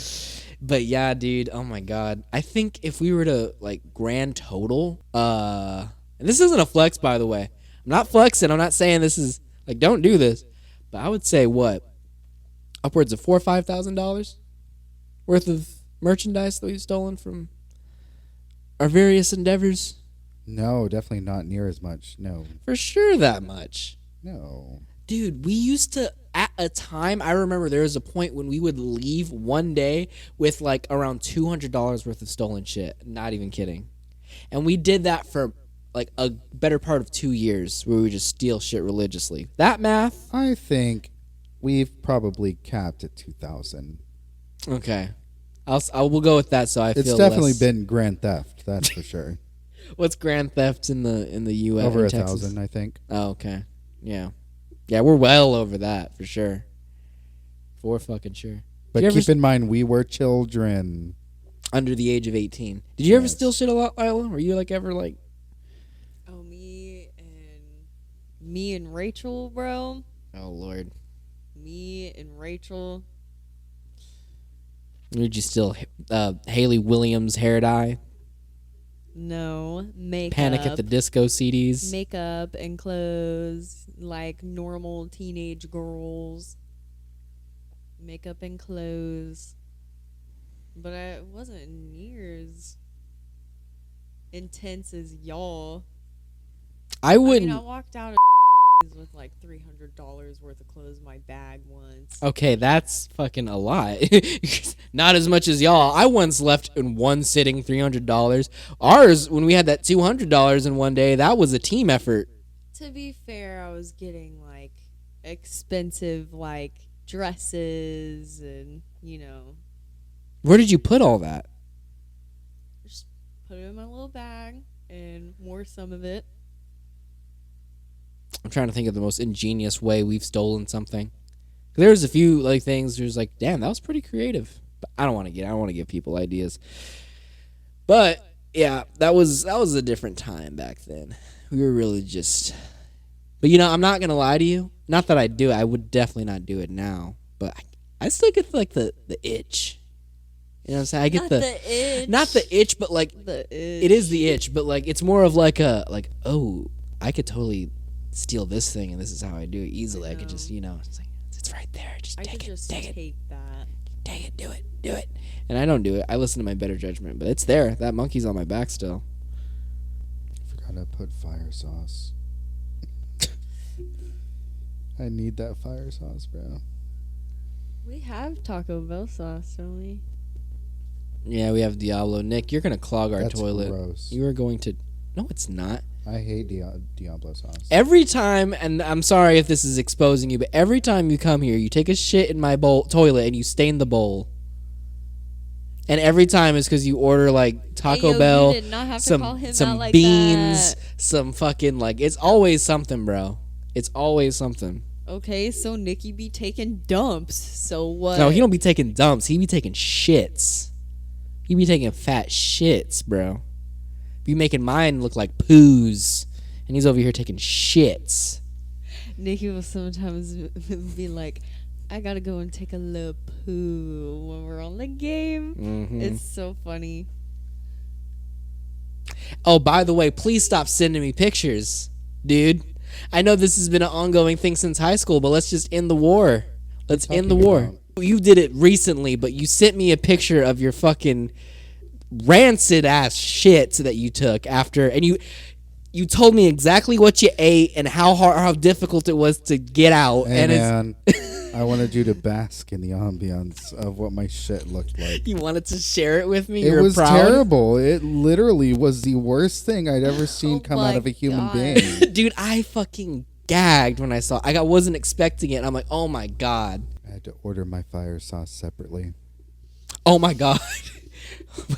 But yeah, dude. Oh my god. I think if we were to like grand total, and this isn't a flex, by the way. I'm not flexing. I'm not saying this is like don't do this, but I would say what upwards of $4,000 or $5,000 worth of merchandise that we've stolen from our various endeavors. no, definitely not near as much. No. For sure, that much. No. Dude, we used to, at a time, I remember there was a point when we would leave one day with like around $200 worth of stolen shit. Not even kidding. And we did that for like a better part of 2 years where we would just steal shit religiously. That math? I think we've probably capped at 2,000. Okay. We'll go with that so I feel It's definitely less. been grand theft, that's for sure. What's grand theft in the U.S.? Over in Texas? 1,000, I think. Oh, okay. Yeah. Yeah, we're well over that for sure. For fucking sure. But Did you keep in mind, we were children. under the age of 18. Did you ever Yes. steal shit a lot, Lila? Were you like ever like? Oh, me and Rachel, bro. Oh Lord. Me and Rachel. Did you steal Haley Williams hair dye? No, makeup. Panic at the Disco CDs? Makeup and clothes like normal teenage girls. Makeup and clothes. But I wasn't near as intense as y'all. I wouldn't. I walked out of with like $300 worth of clothes in my bag once. Okay, that's fucking a lot. Not as much as y'all. I once left in one sitting $300. Ours, when we had that $200 in one day, that was a team effort. To be fair, I was getting like expensive like dresses and Where did you put all that? just put it in my little bag and wore some of it. I'm trying to think of the most ingenious way we've stolen something. There's a few like things. There's like, damn, that was pretty creative. But I don't want to give people ideas. But yeah, that was a different time back then. We were really just. But I'm not gonna lie to you. Not that I do it. I would definitely not do it now. But I still get like the itch. You know what I'm saying? I get itch. not the itch, but like The itch. it is the itch. But like it's more of like oh, I could totally steal this thing and this is how I do it easily. I could just it's like it's right there. Just I take could it, just take it, take that. take it, do it. And I don't do it. I listen to my better judgment, but it's there. That monkey's on my back still. Forgot to put fire sauce. I need that fire sauce, bro. We have Taco Bell sauce, don't we? Yeah, we have Diablo. Nick, you're gonna clog our That's toilet. gross. You are going to. No, it's not. I hate Diablo sauce. Every time, and I'm sorry if this is exposing you, but every time you come here, you take a shit in my toilet and you stain the bowl. And every time it's because you order like Taco Ayo, Bell, you did not have to call him some out like beans, that. some fucking like it's always something, bro. It's always something. Okay, so Nikki be taking dumps. So what? No, he don't be taking dumps. He be taking shits. He be taking fat shits, bro. Be making mine look like poos, and he's over here taking shits. Nikki will sometimes be like, I gotta go and take a little poo when we're on the game. Mm-hmm. It's so funny. Oh, by the way, please stop sending me pictures, dude. I know this has been an ongoing thing since high school, but let's just end the war. Let's end the war. You did it recently, but you sent me a picture of your fucking rancid ass shit that you took after, and you told me exactly what you ate and how difficult it was to get out. Hey, and man, I wanted you to bask in the ambiance of what my shit looked like. You wanted to share it with me? It You're was proud? terrible. It literally was the worst thing I'd ever seen Oh come out my of a human God. being. Dude, I fucking gagged when I saw it. I wasn't expecting it. I'm like, oh my God. I had to order my fire sauce separately. Oh my God.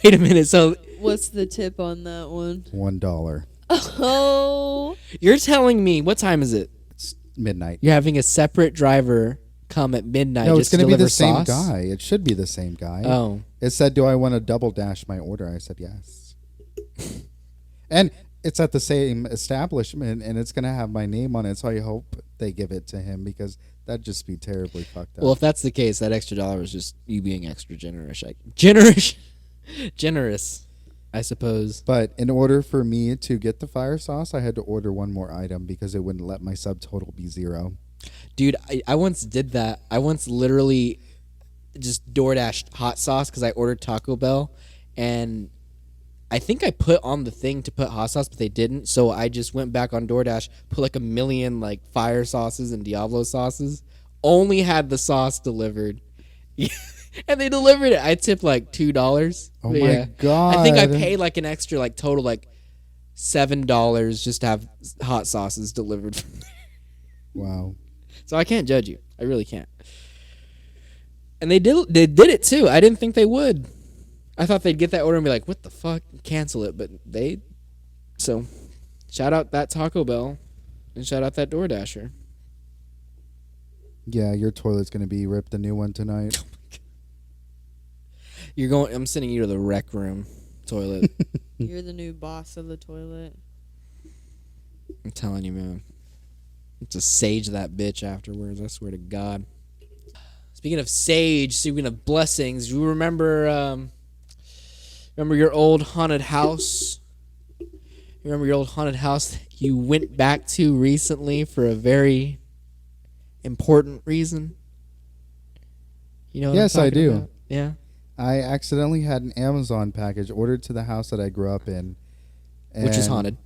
Wait a minute. So What's the tip on that one? $1. Oh, you're telling me, what time is it? It's midnight. You're having a separate driver come at midnight No, just it's to going to be deliver the same sauce? guy. It should be the same guy. Oh. It said, do I want to double dash my order? I said, yes. And it's at the same establishment, and it's going to have my name on it, so I hope they give it to him because that'd just be terribly fucked up. Well, if that's the case, that extra $1 was just you being extra generous. Generous, I suppose. But in order for me to get the fire sauce, I had to order one more item because it wouldn't let my subtotal be 0. Dude, I once did that. I once literally just DoorDashed hot sauce because I ordered Taco Bell, and I think I put on the thing to put hot sauce, but they didn't. So I just went back on DoorDash, put like 1 million like fire sauces and Diablo sauces. Only had the sauce delivered, and they delivered it. I tipped like $2. Oh But my God. I think I paid like an extra like total like $7 just to have hot sauces delivered. Wow. So I can't judge you. I really can't. And they did it too. I didn't think they would. I thought they'd get that order and be like, what the fuck? Cancel it. But they... So, shout out that Taco Bell. And shout out that DoorDasher. Yeah, your toilet's going to be ripped a new one tonight. You're going... I'm sending you to the rec room toilet. you're the new boss of the toilet. I'm telling you, man. To sage that bitch afterwards. I swear to God. Speaking of sage, speaking of blessings, you remember your old haunted house? You remember your old haunted house that you went back to recently for a very important reason? You know what Yes, I'm I talking do. about? Yeah. I accidentally had an Amazon package ordered to the house that I grew up in. Which is and- haunted.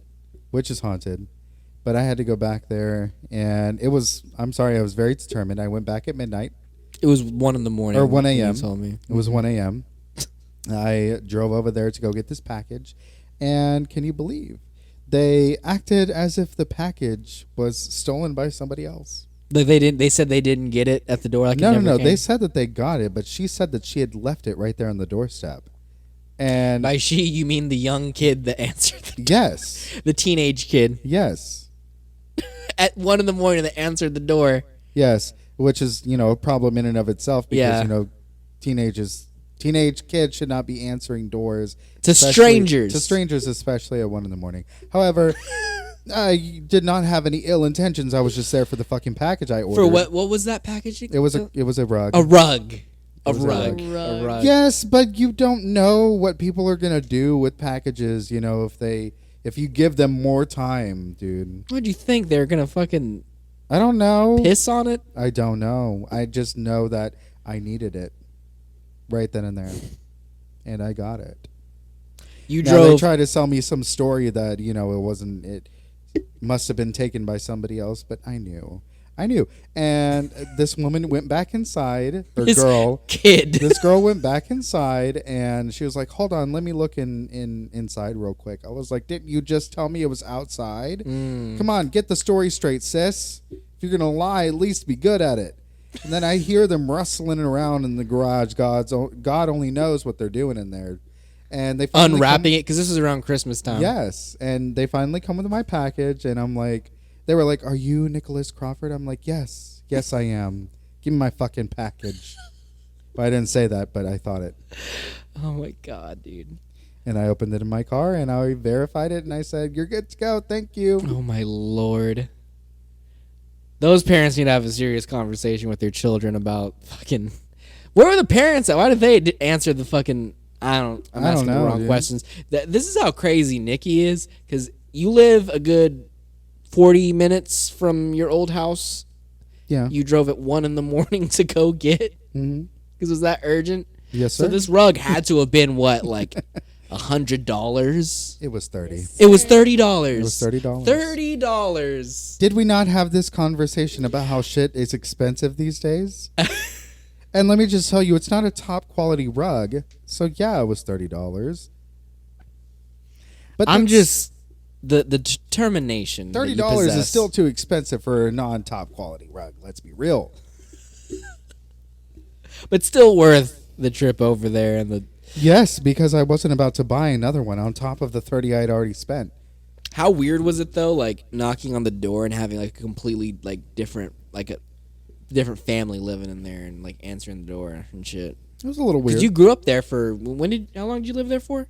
Which is haunted. But I had to go back there, and it was, I'm sorry, I was very determined. I went back at midnight. It was 1 in the morning. Or 1 when you a.m. told me. It was 1 a.m. I drove over there to go get this package, and can you believe they acted as if the package was stolen by somebody else? Like they didn't. They said they didn't get it at the door. Like it No. never They came? said that they got it, but she said that she had left it right there on the doorstep. And By she, you mean the young kid that answered yes, the teenage kid yes, at 1 in the morning that answered the door. yes, which is, a problem in and of itself because, Yeah. teenage kids should not be answering doors To especially- strangers. To strangers, especially at 1 in the morning. However, I did not have any ill intentions. I was just there for the fucking package I ordered. For what? What was that packaging? It was a rug. a rug. A was a rug. rug. A rug. Yes, but you don't know what people are gonna do with packages. If you give them more time, dude. What'd you think? They were gonna fucking I don't know. piss on it? I don't know. I just know that I needed it right then and there, and I got it. You Now they drove. tried to sell me some story that it wasn't. It must have been taken by somebody else, but I knew. And this woman went back inside. Or This girl. kid. This girl went back inside, and she was like, "Hold on, let me look inside real quick." I was like, "Didn't you just tell me it was outside? Come on, get the story straight, sis. If you're gonna lie, at least be good at it." And then I hear them rustling around in the garage. God only knows what they're doing in there. And they finally Unwrapping it because this is around Christmas time. Yes, and they finally come with my package, and I'm like, they were like, "Are you Nicholas Crawford?" I'm like, yes, I am. Give me my fucking package. But I didn't say that, but I thought it. Oh my God, dude. And I opened it in my car, and I verified it, and I said, "You're good to go. Thank you." Oh my Lord. Those parents need to have a serious conversation with their children about fucking. Where were the parents at? Why did they answer the fucking? I'm I don't asking the know, wrong dude. questions. This is how crazy Nikki is, because you live a good 40 minutes from your old house. Yeah. You drove at 1 in the morning to go get. Mhm. Because it was that urgent. Yes, So sir. this rug had to have been what, like $100. It was 30. It was $30. It was $30. $30. Did we not have this conversation about how shit is expensive these days? And let me just tell you, it's not a top quality rug. So yeah, it was $30. But I'm that's- just the determination. that you $30 is possess. still too expensive for a non-top quality rug. Let's be real. but still worth the trip over there and the. Yes, because I wasn't about to buy another one on top of the 30 I'd already spent. How weird was it though? Like knocking on the door and having like a completely like different family living in there and like answering the door and shit. It was a little weird. Because you grew up there for how long did you live there for?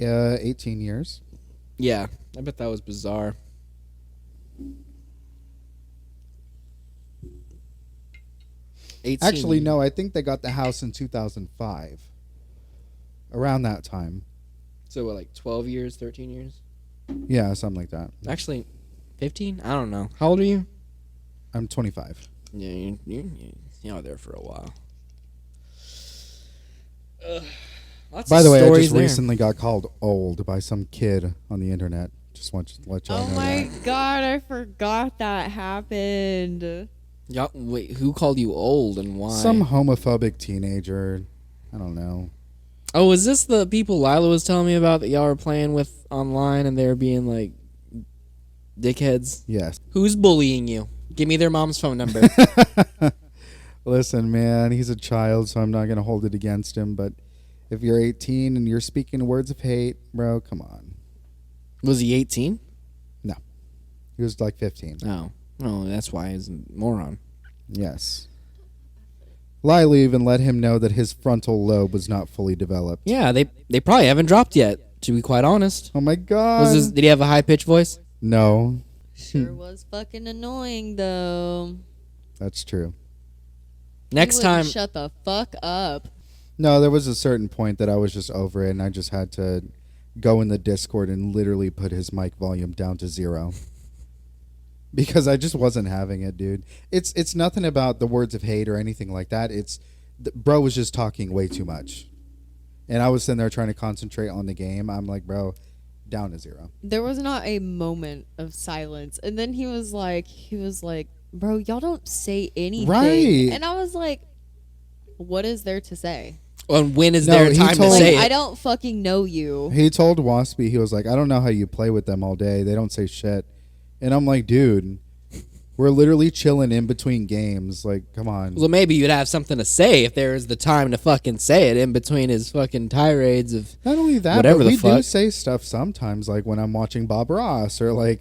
18 years. Yeah, I bet that was bizarre. Actually, no, I think they got the house in 2005. Around that time. So what, like 12 years, 13 years? Yeah, something like that. Actually, 15? I don't know. How old are you? I'm 25. Yeah, you were there for a while. By the way, I just recently got called old by some kid on the internet. Just want to let y'all Oh know my that. god, I forgot that happened. Wait, who called you old and why? Some homophobic teenager. I don't know. Oh, is this the people Lila was telling me about that y'all were playing with online and they were being like dickheads? Yes. Who's bullying you? Give me their mom's phone number. Listen, man, he's a child, so I'm not going to hold it against him. But if you're 18 and you're speaking words of hate, bro, come on. Was he 18? No. He was like 15. Oh, that's why he's a moron. Yes. Lila even let him know that his frontal lobe was not fully developed. Yeah, they probably haven't dropped yet, to be quite honest. Oh my god. Did he have a high pitched voice? No, Sure was fucking annoying though. that's true. Next He wouldn't time, shut the fuck up. No, there was a certain point that I was just over it, and I just had to go in the Discord and literally put his mic volume down to 0. Because I just wasn't having it, dude. It's nothing about the words of hate or anything like that. Bro was just talking way too much. And I was sitting there trying to concentrate on the game. I'm like, bro, down to 0. There was not a moment of silence. And then he was like, bro, y'all don't say anything. Right. And I was like, what is there to say? and when is No, there he time to told- say I it? don't fucking know you. He told Waspy, he was like, I don't know how you play with them all day. They don't say shit. And I'm like, dude, we're literally chilling in between games. Like, come on. Well, maybe you'd have something to say if there was the time to fucking say it in between his fucking tirades of. Not only that, Whatever but the we do fuck. say stuff sometimes, like when I'm watching Bob Ross or like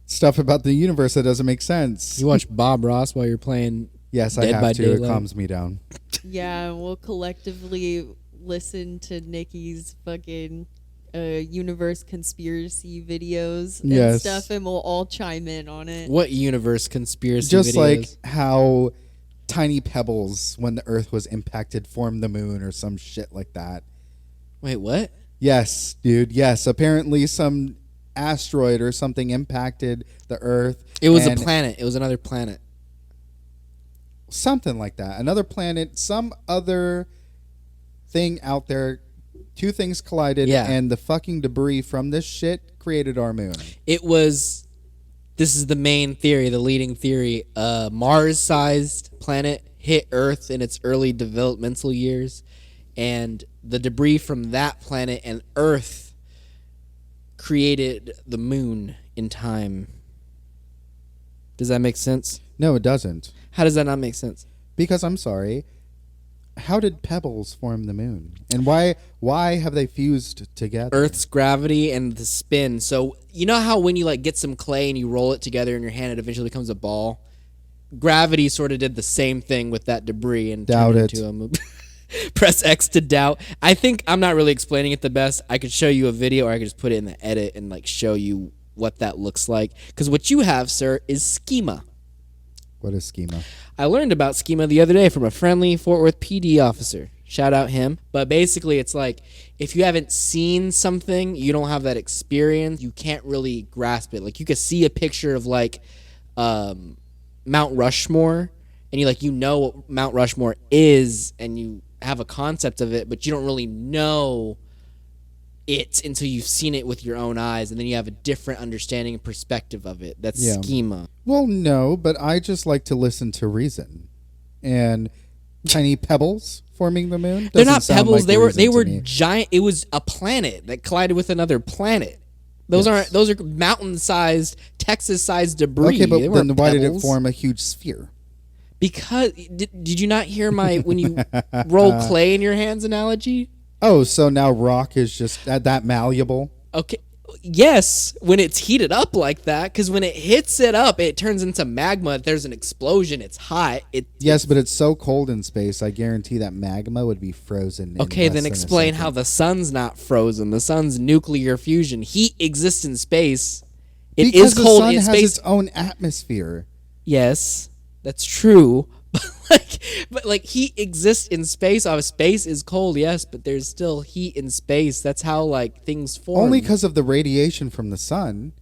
stuff about the universe that doesn't make sense. You watch Bob Ross while you're playing. Yes, I Dead by have to. It Daylight. calms me down. Yeah, and we'll collectively listen to Nikki's fucking universe conspiracy videos and Yes. stuff, and we'll all chime in on it. What universe conspiracy Just videos? like how tiny pebbles, when the Earth was impacted, formed the moon or some shit like that. Wait, what? Yes, dude. Yes, apparently some asteroid or something impacted the Earth. It was a and planet. It was another planet. something like that. Another planet, some other thing out there. Two things collided, Yeah. and the fucking debris from this shit created our moon. It was. This is the main theory, the leading theory. A Mars-sized planet hit Earth in its early developmental years, and the debris from that planet and Earth created the moon in time. Does that make sense? No, it doesn't. How does that not make sense? Because I'm sorry, how did pebbles form the moon? And why have they fused together? Earth's gravity and the spin. So you know how when you like get some clay and you roll it together in your hand, it eventually becomes a ball. Gravity sort of did the same thing with that debris and Doubt turned it. into a movie. Press X to doubt. I think I'm not really explaining it the best. I could show you a video, or I could just put it in the edit and like show you what that looks like. Because what you have, sir, is schema. What is schema? I learned about schema the other day from a friendly Fort Worth PD officer. Shout out him. But basically, it's like if you haven't seen something, you don't have that experience, you can't really grasp it. Like you could see a picture of like Mount Rushmore, and you know what Mount Rushmore is, and you have a concept of it, but you don't really know it until you've seen it with your own eyes, and then you have a different understanding and perspective of it. That's Yeah. schema. Well, no, but I just like to listen to reason. And tiny pebbles forming the moon. They're doesn't not sound pebbles. like They were reason to me. giant. It was a planet that collided with another planet. Those Yes. aren't. Those are mountain-sized, Texas-sized debris. Okay, but They then weren't why did it pebbles. form a huge sphere? Because did you not hear my when you roll clay in your hands analogy? Oh, so now rock is just that malleable? Okay. Yes, when it's heated up like that, because when it hits it up, it turns into magma. If there's an explosion, it's hot. Yes, but it's so cold in space, I guarantee that magma would be frozen. Okay, in less then than a explain how second. the sun's not frozen. The sun's nuclear fusion. Heat exists in space. It Because is the cold sun in has space. its own atmosphere. Yes, that's true. But like heat exists in space. Space is cold, yes, but there's still heat in space. That's how like things form. Only because of the radiation from the sun.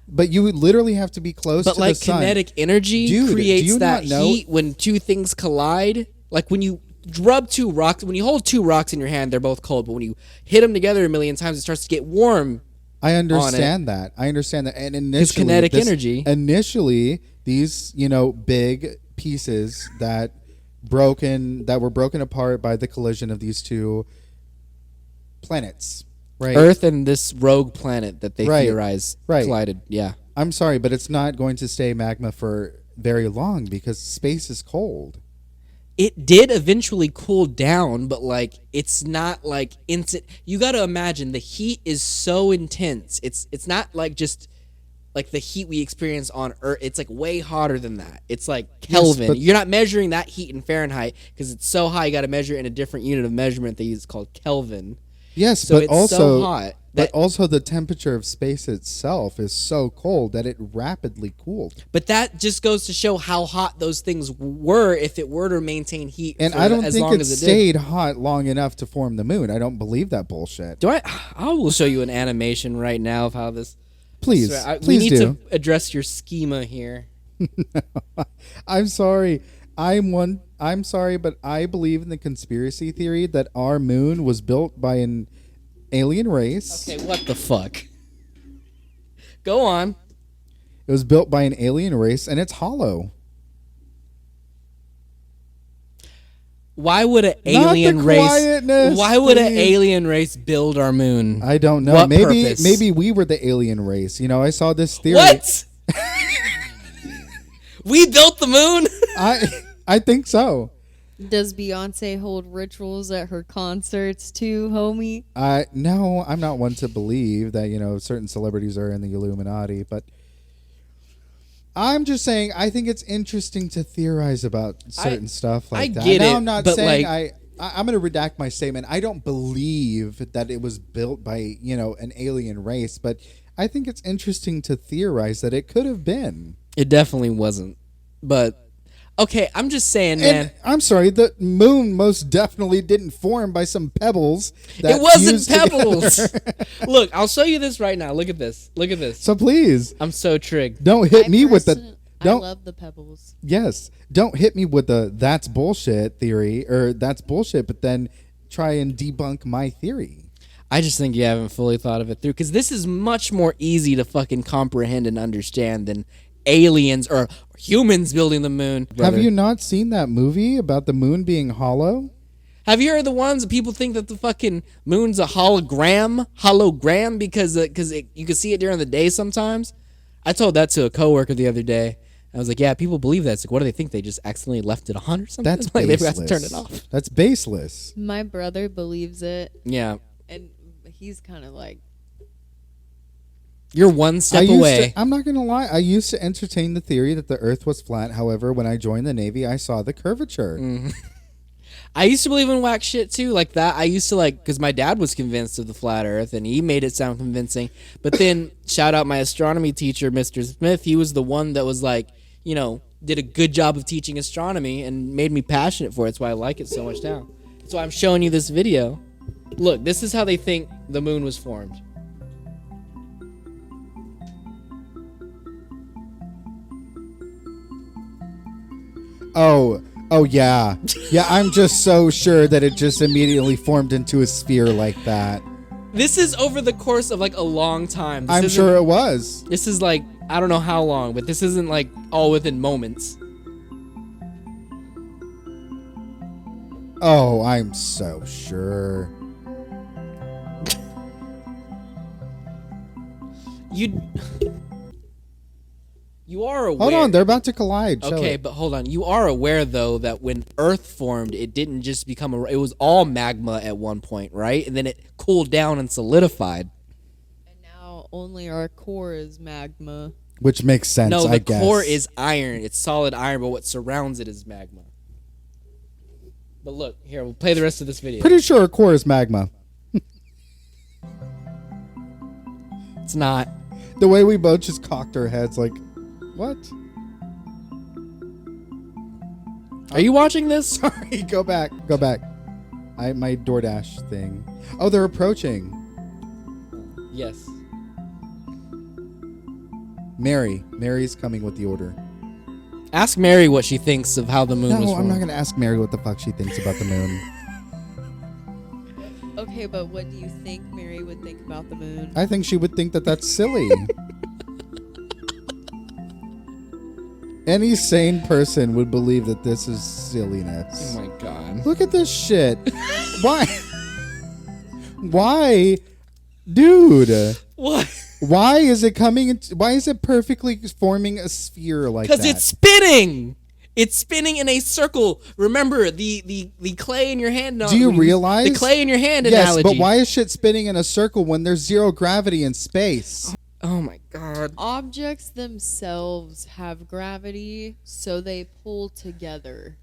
But you would literally have to be close But to like the sun. kinetic energy Dude, do creates you that not know- heat when two things collide. Like when you rub two rocks, when you hold two rocks in your hand, they're both cold. But when you hit them together a million times, it starts to get warm. I understand that. I understand that. And initially, kinetic energy. Initially, these big pieces that were broken apart by the collision of these two planets, right? Earth and this rogue planet that they Right. theorize Right. collided. Yeah. I'm sorry, but it's not going to stay magma for very long because space is cold. It did eventually cool down, but like it's not like instant. You got to imagine the heat is so intense. It's not like just like the heat we experience on Earth. It's like way hotter than that. It's like Kelvin. but- You're not measuring that heat in Fahrenheit because it's so high. You got to measure it in a different unit of measurement they use called Kelvin. Yes, So but it's also so hot but that- also the temperature of space itself is so cold that it rapidly cooled. But that just goes to show how hot those things were if it were to maintain heat. And for I don't as think long it as it did. stayed hot long enough to form the moon. I don't believe that bullshit. Do I? I will show you an animation right now of how this. Please, we please need do. to address your schema here. I'm sorry. I'm sorry, but I believe in the conspiracy theory that our moon was built by an alien race. Okay, what the fuck? Go on. It was built by an alien race and it's hollow. Why would an Not the alien race? quietness, Why would an please. alien race build our moon? I don't know. What maybe purpose? maybe we were the alien race. I saw this theory. What? We built the moon. I think so. Does Beyonce hold rituals at her concerts too, homie? No, I'm not one to believe that certain celebrities are in the Illuminati, but I'm just saying I think it's interesting to theorize about certain stuff like I that. get Now, it, I'm not but, saying like- I'm going to redact my statement. I don't believe that it was built by an alien race, but I think it's interesting to theorize that it could have been. It definitely wasn't. But okay, I'm just saying, man. And I'm sorry, the moon most definitely didn't form by some pebbles. That It wasn't fused together. pebbles. Look, I'll show you this right now. Look at this. Look at this. So please I'm so trigged. don't hit me with the I don't. love the pebbles. Yes, don't hit me with the that's bullshit theory or that's bullshit, but then try and debunk my theory. I just think you haven't fully thought of it through because this is much more easy to fucking comprehend and understand than aliens or humans building the moon. brother. Have you not seen that movie about the moon being hollow? Have you heard the ones that people think that the fucking moon's a hologram because you can see it during the day sometimes? I told that to a coworker the other day. I was like, yeah, people believe that. It's like, what do they think? They just accidentally left it on or something? That's like they forgot baseless. to turn it off. That's baseless. My brother believes it, Yeah. and he's kind of like, You're one step away. I'm not going to lie. I used to entertain the theory that the earth was flat. However, when I joined the Navy, I saw the curvature. I used to believe in whack shit too, like that. I used to because my dad was convinced of the flat earth and he made it sound convincing. But then, shout out my astronomy teacher, Mr. Smith. He was the one that was like, did a good job of teaching astronomy and made me passionate for it. That's why I like it so much now. That's why I'm showing you this video. Look, this is how they think the moon was formed. Oh yeah. I'm just so sure that it just immediately formed into a sphere like that. This is over the course of like a long time. I'm sure it was. This is like, I don't know how long, but this isn't like all within moments. Oh, I'm so sure. You are aware. Hold on, they're about to collide. Show Okay, it. but hold on. You are aware though that when Earth formed, it didn't just become it was all magma at one point, right? And then it cooled down and solidified. And now only our core is magma. Which makes sense, No, I the guess. core is iron. It's solid iron, but what surrounds it is magma. But look, here, we'll play the rest of this video. Pretty sure a core is magma. It's not. The way we both just cocked our heads like, what? Are you watching this? Sorry, go back. My DoorDash thing. Oh, they're approaching. Yes. Mary's coming with the order. Ask Mary what she thinks of how the moon was No, formed. I'm not going to ask Mary what the fuck she thinks about the moon. Okay, but what do you think Mary would think about the moon? I think she would think that that's silly. Any sane person would believe that this is silliness. Oh my god. Look at this shit. Why? Why? Dude. What? Why is it coming? Why is it perfectly forming a sphere like that? Because it's spinning. It's spinning in a circle. Remember the clay in your hand. Do you realize the clay in your hand Yes, analogy? but why is shit spinning in a circle when there's zero gravity in space? Oh my god. Objects themselves have gravity, so they pull together.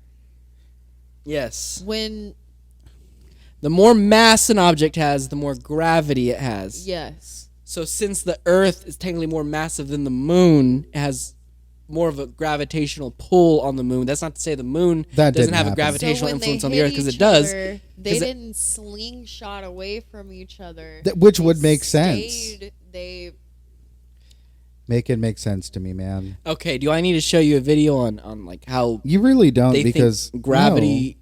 Yes. When The more mass an object has, the more gravity it has. yes, So since the Earth is technically more massive than the moon, it has more of a gravitational pull on the moon. That's not to say the moon That doesn't didn't have a happen. gravitational so when influence they on the hit Earth, because each it does. other, they 'Cause it- didn't slingshot away from each other. Which They would make sense. stayed- They Make it make sense to me, man. Okay, do I need to show you a video on like how You really don't they because think gravity?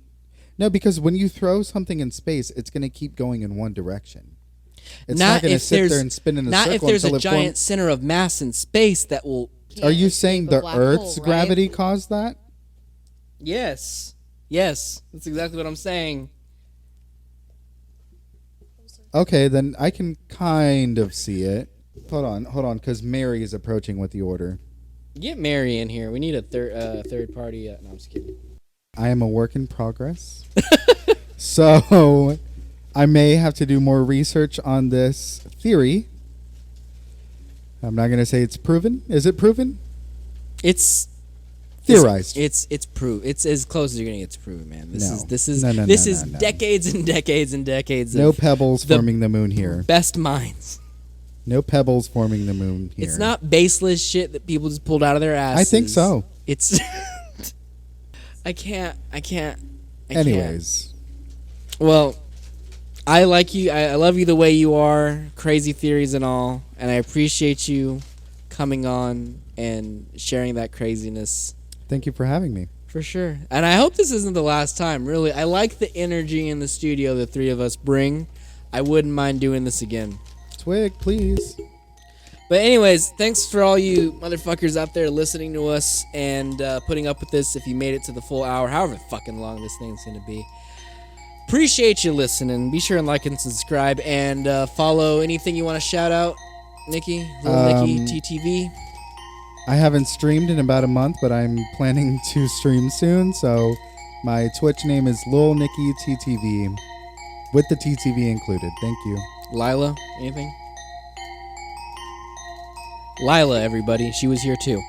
No, because when you throw something in space, it's going to keep going in one direction. It's not not going to if sit there's there and spin in a not circle if there's until a it giant forms. center of mass in space that will. Are you can't saying escape a the black Earth's hole, right? gravity caused that? Yes, yes, that's exactly what I'm saying. Okay, then I can kind of see it. Hold on, because Mary is approaching with the order. Get Mary in here. We need a third party. No, I'm just kidding. I am a work in progress. So I may have to do more research on this theory. I'm not going to say it's proven. Is it proven? It's Theorized. It's proved. It's as close as you're gonna get to prove it, man. This No. is this is No, no, this no, is no, no. decades and decades and decades No of pebbles the forming the moon here. best minds. No pebbles forming the moon here. It's not baseless shit that people just pulled out of their asses. I think so. It's. I can't. Anyways. Well, I like you. I love you the way you are. Crazy theories and all, and I appreciate you coming on and sharing that craziness. Thank you for having me. For sure. And I hope this isn't the last time, really. I like the energy in the studio the three of us bring. I wouldn't mind doing this again. Twig, please. But anyways, thanks for all you motherfuckers out there listening to us and putting up with this if you made it to the full hour, however fucking long this thing's going to be. Appreciate you listening. Be sure and like and subscribe and follow anything you want to shout out. Nikki, Little Nicky TTV. I haven't streamed in about a month, but I'm planning to stream soon. So my Twitch name is lilnickyttv with the TTV included. Thank you. Lila, anything? Lila, everybody. She was here too.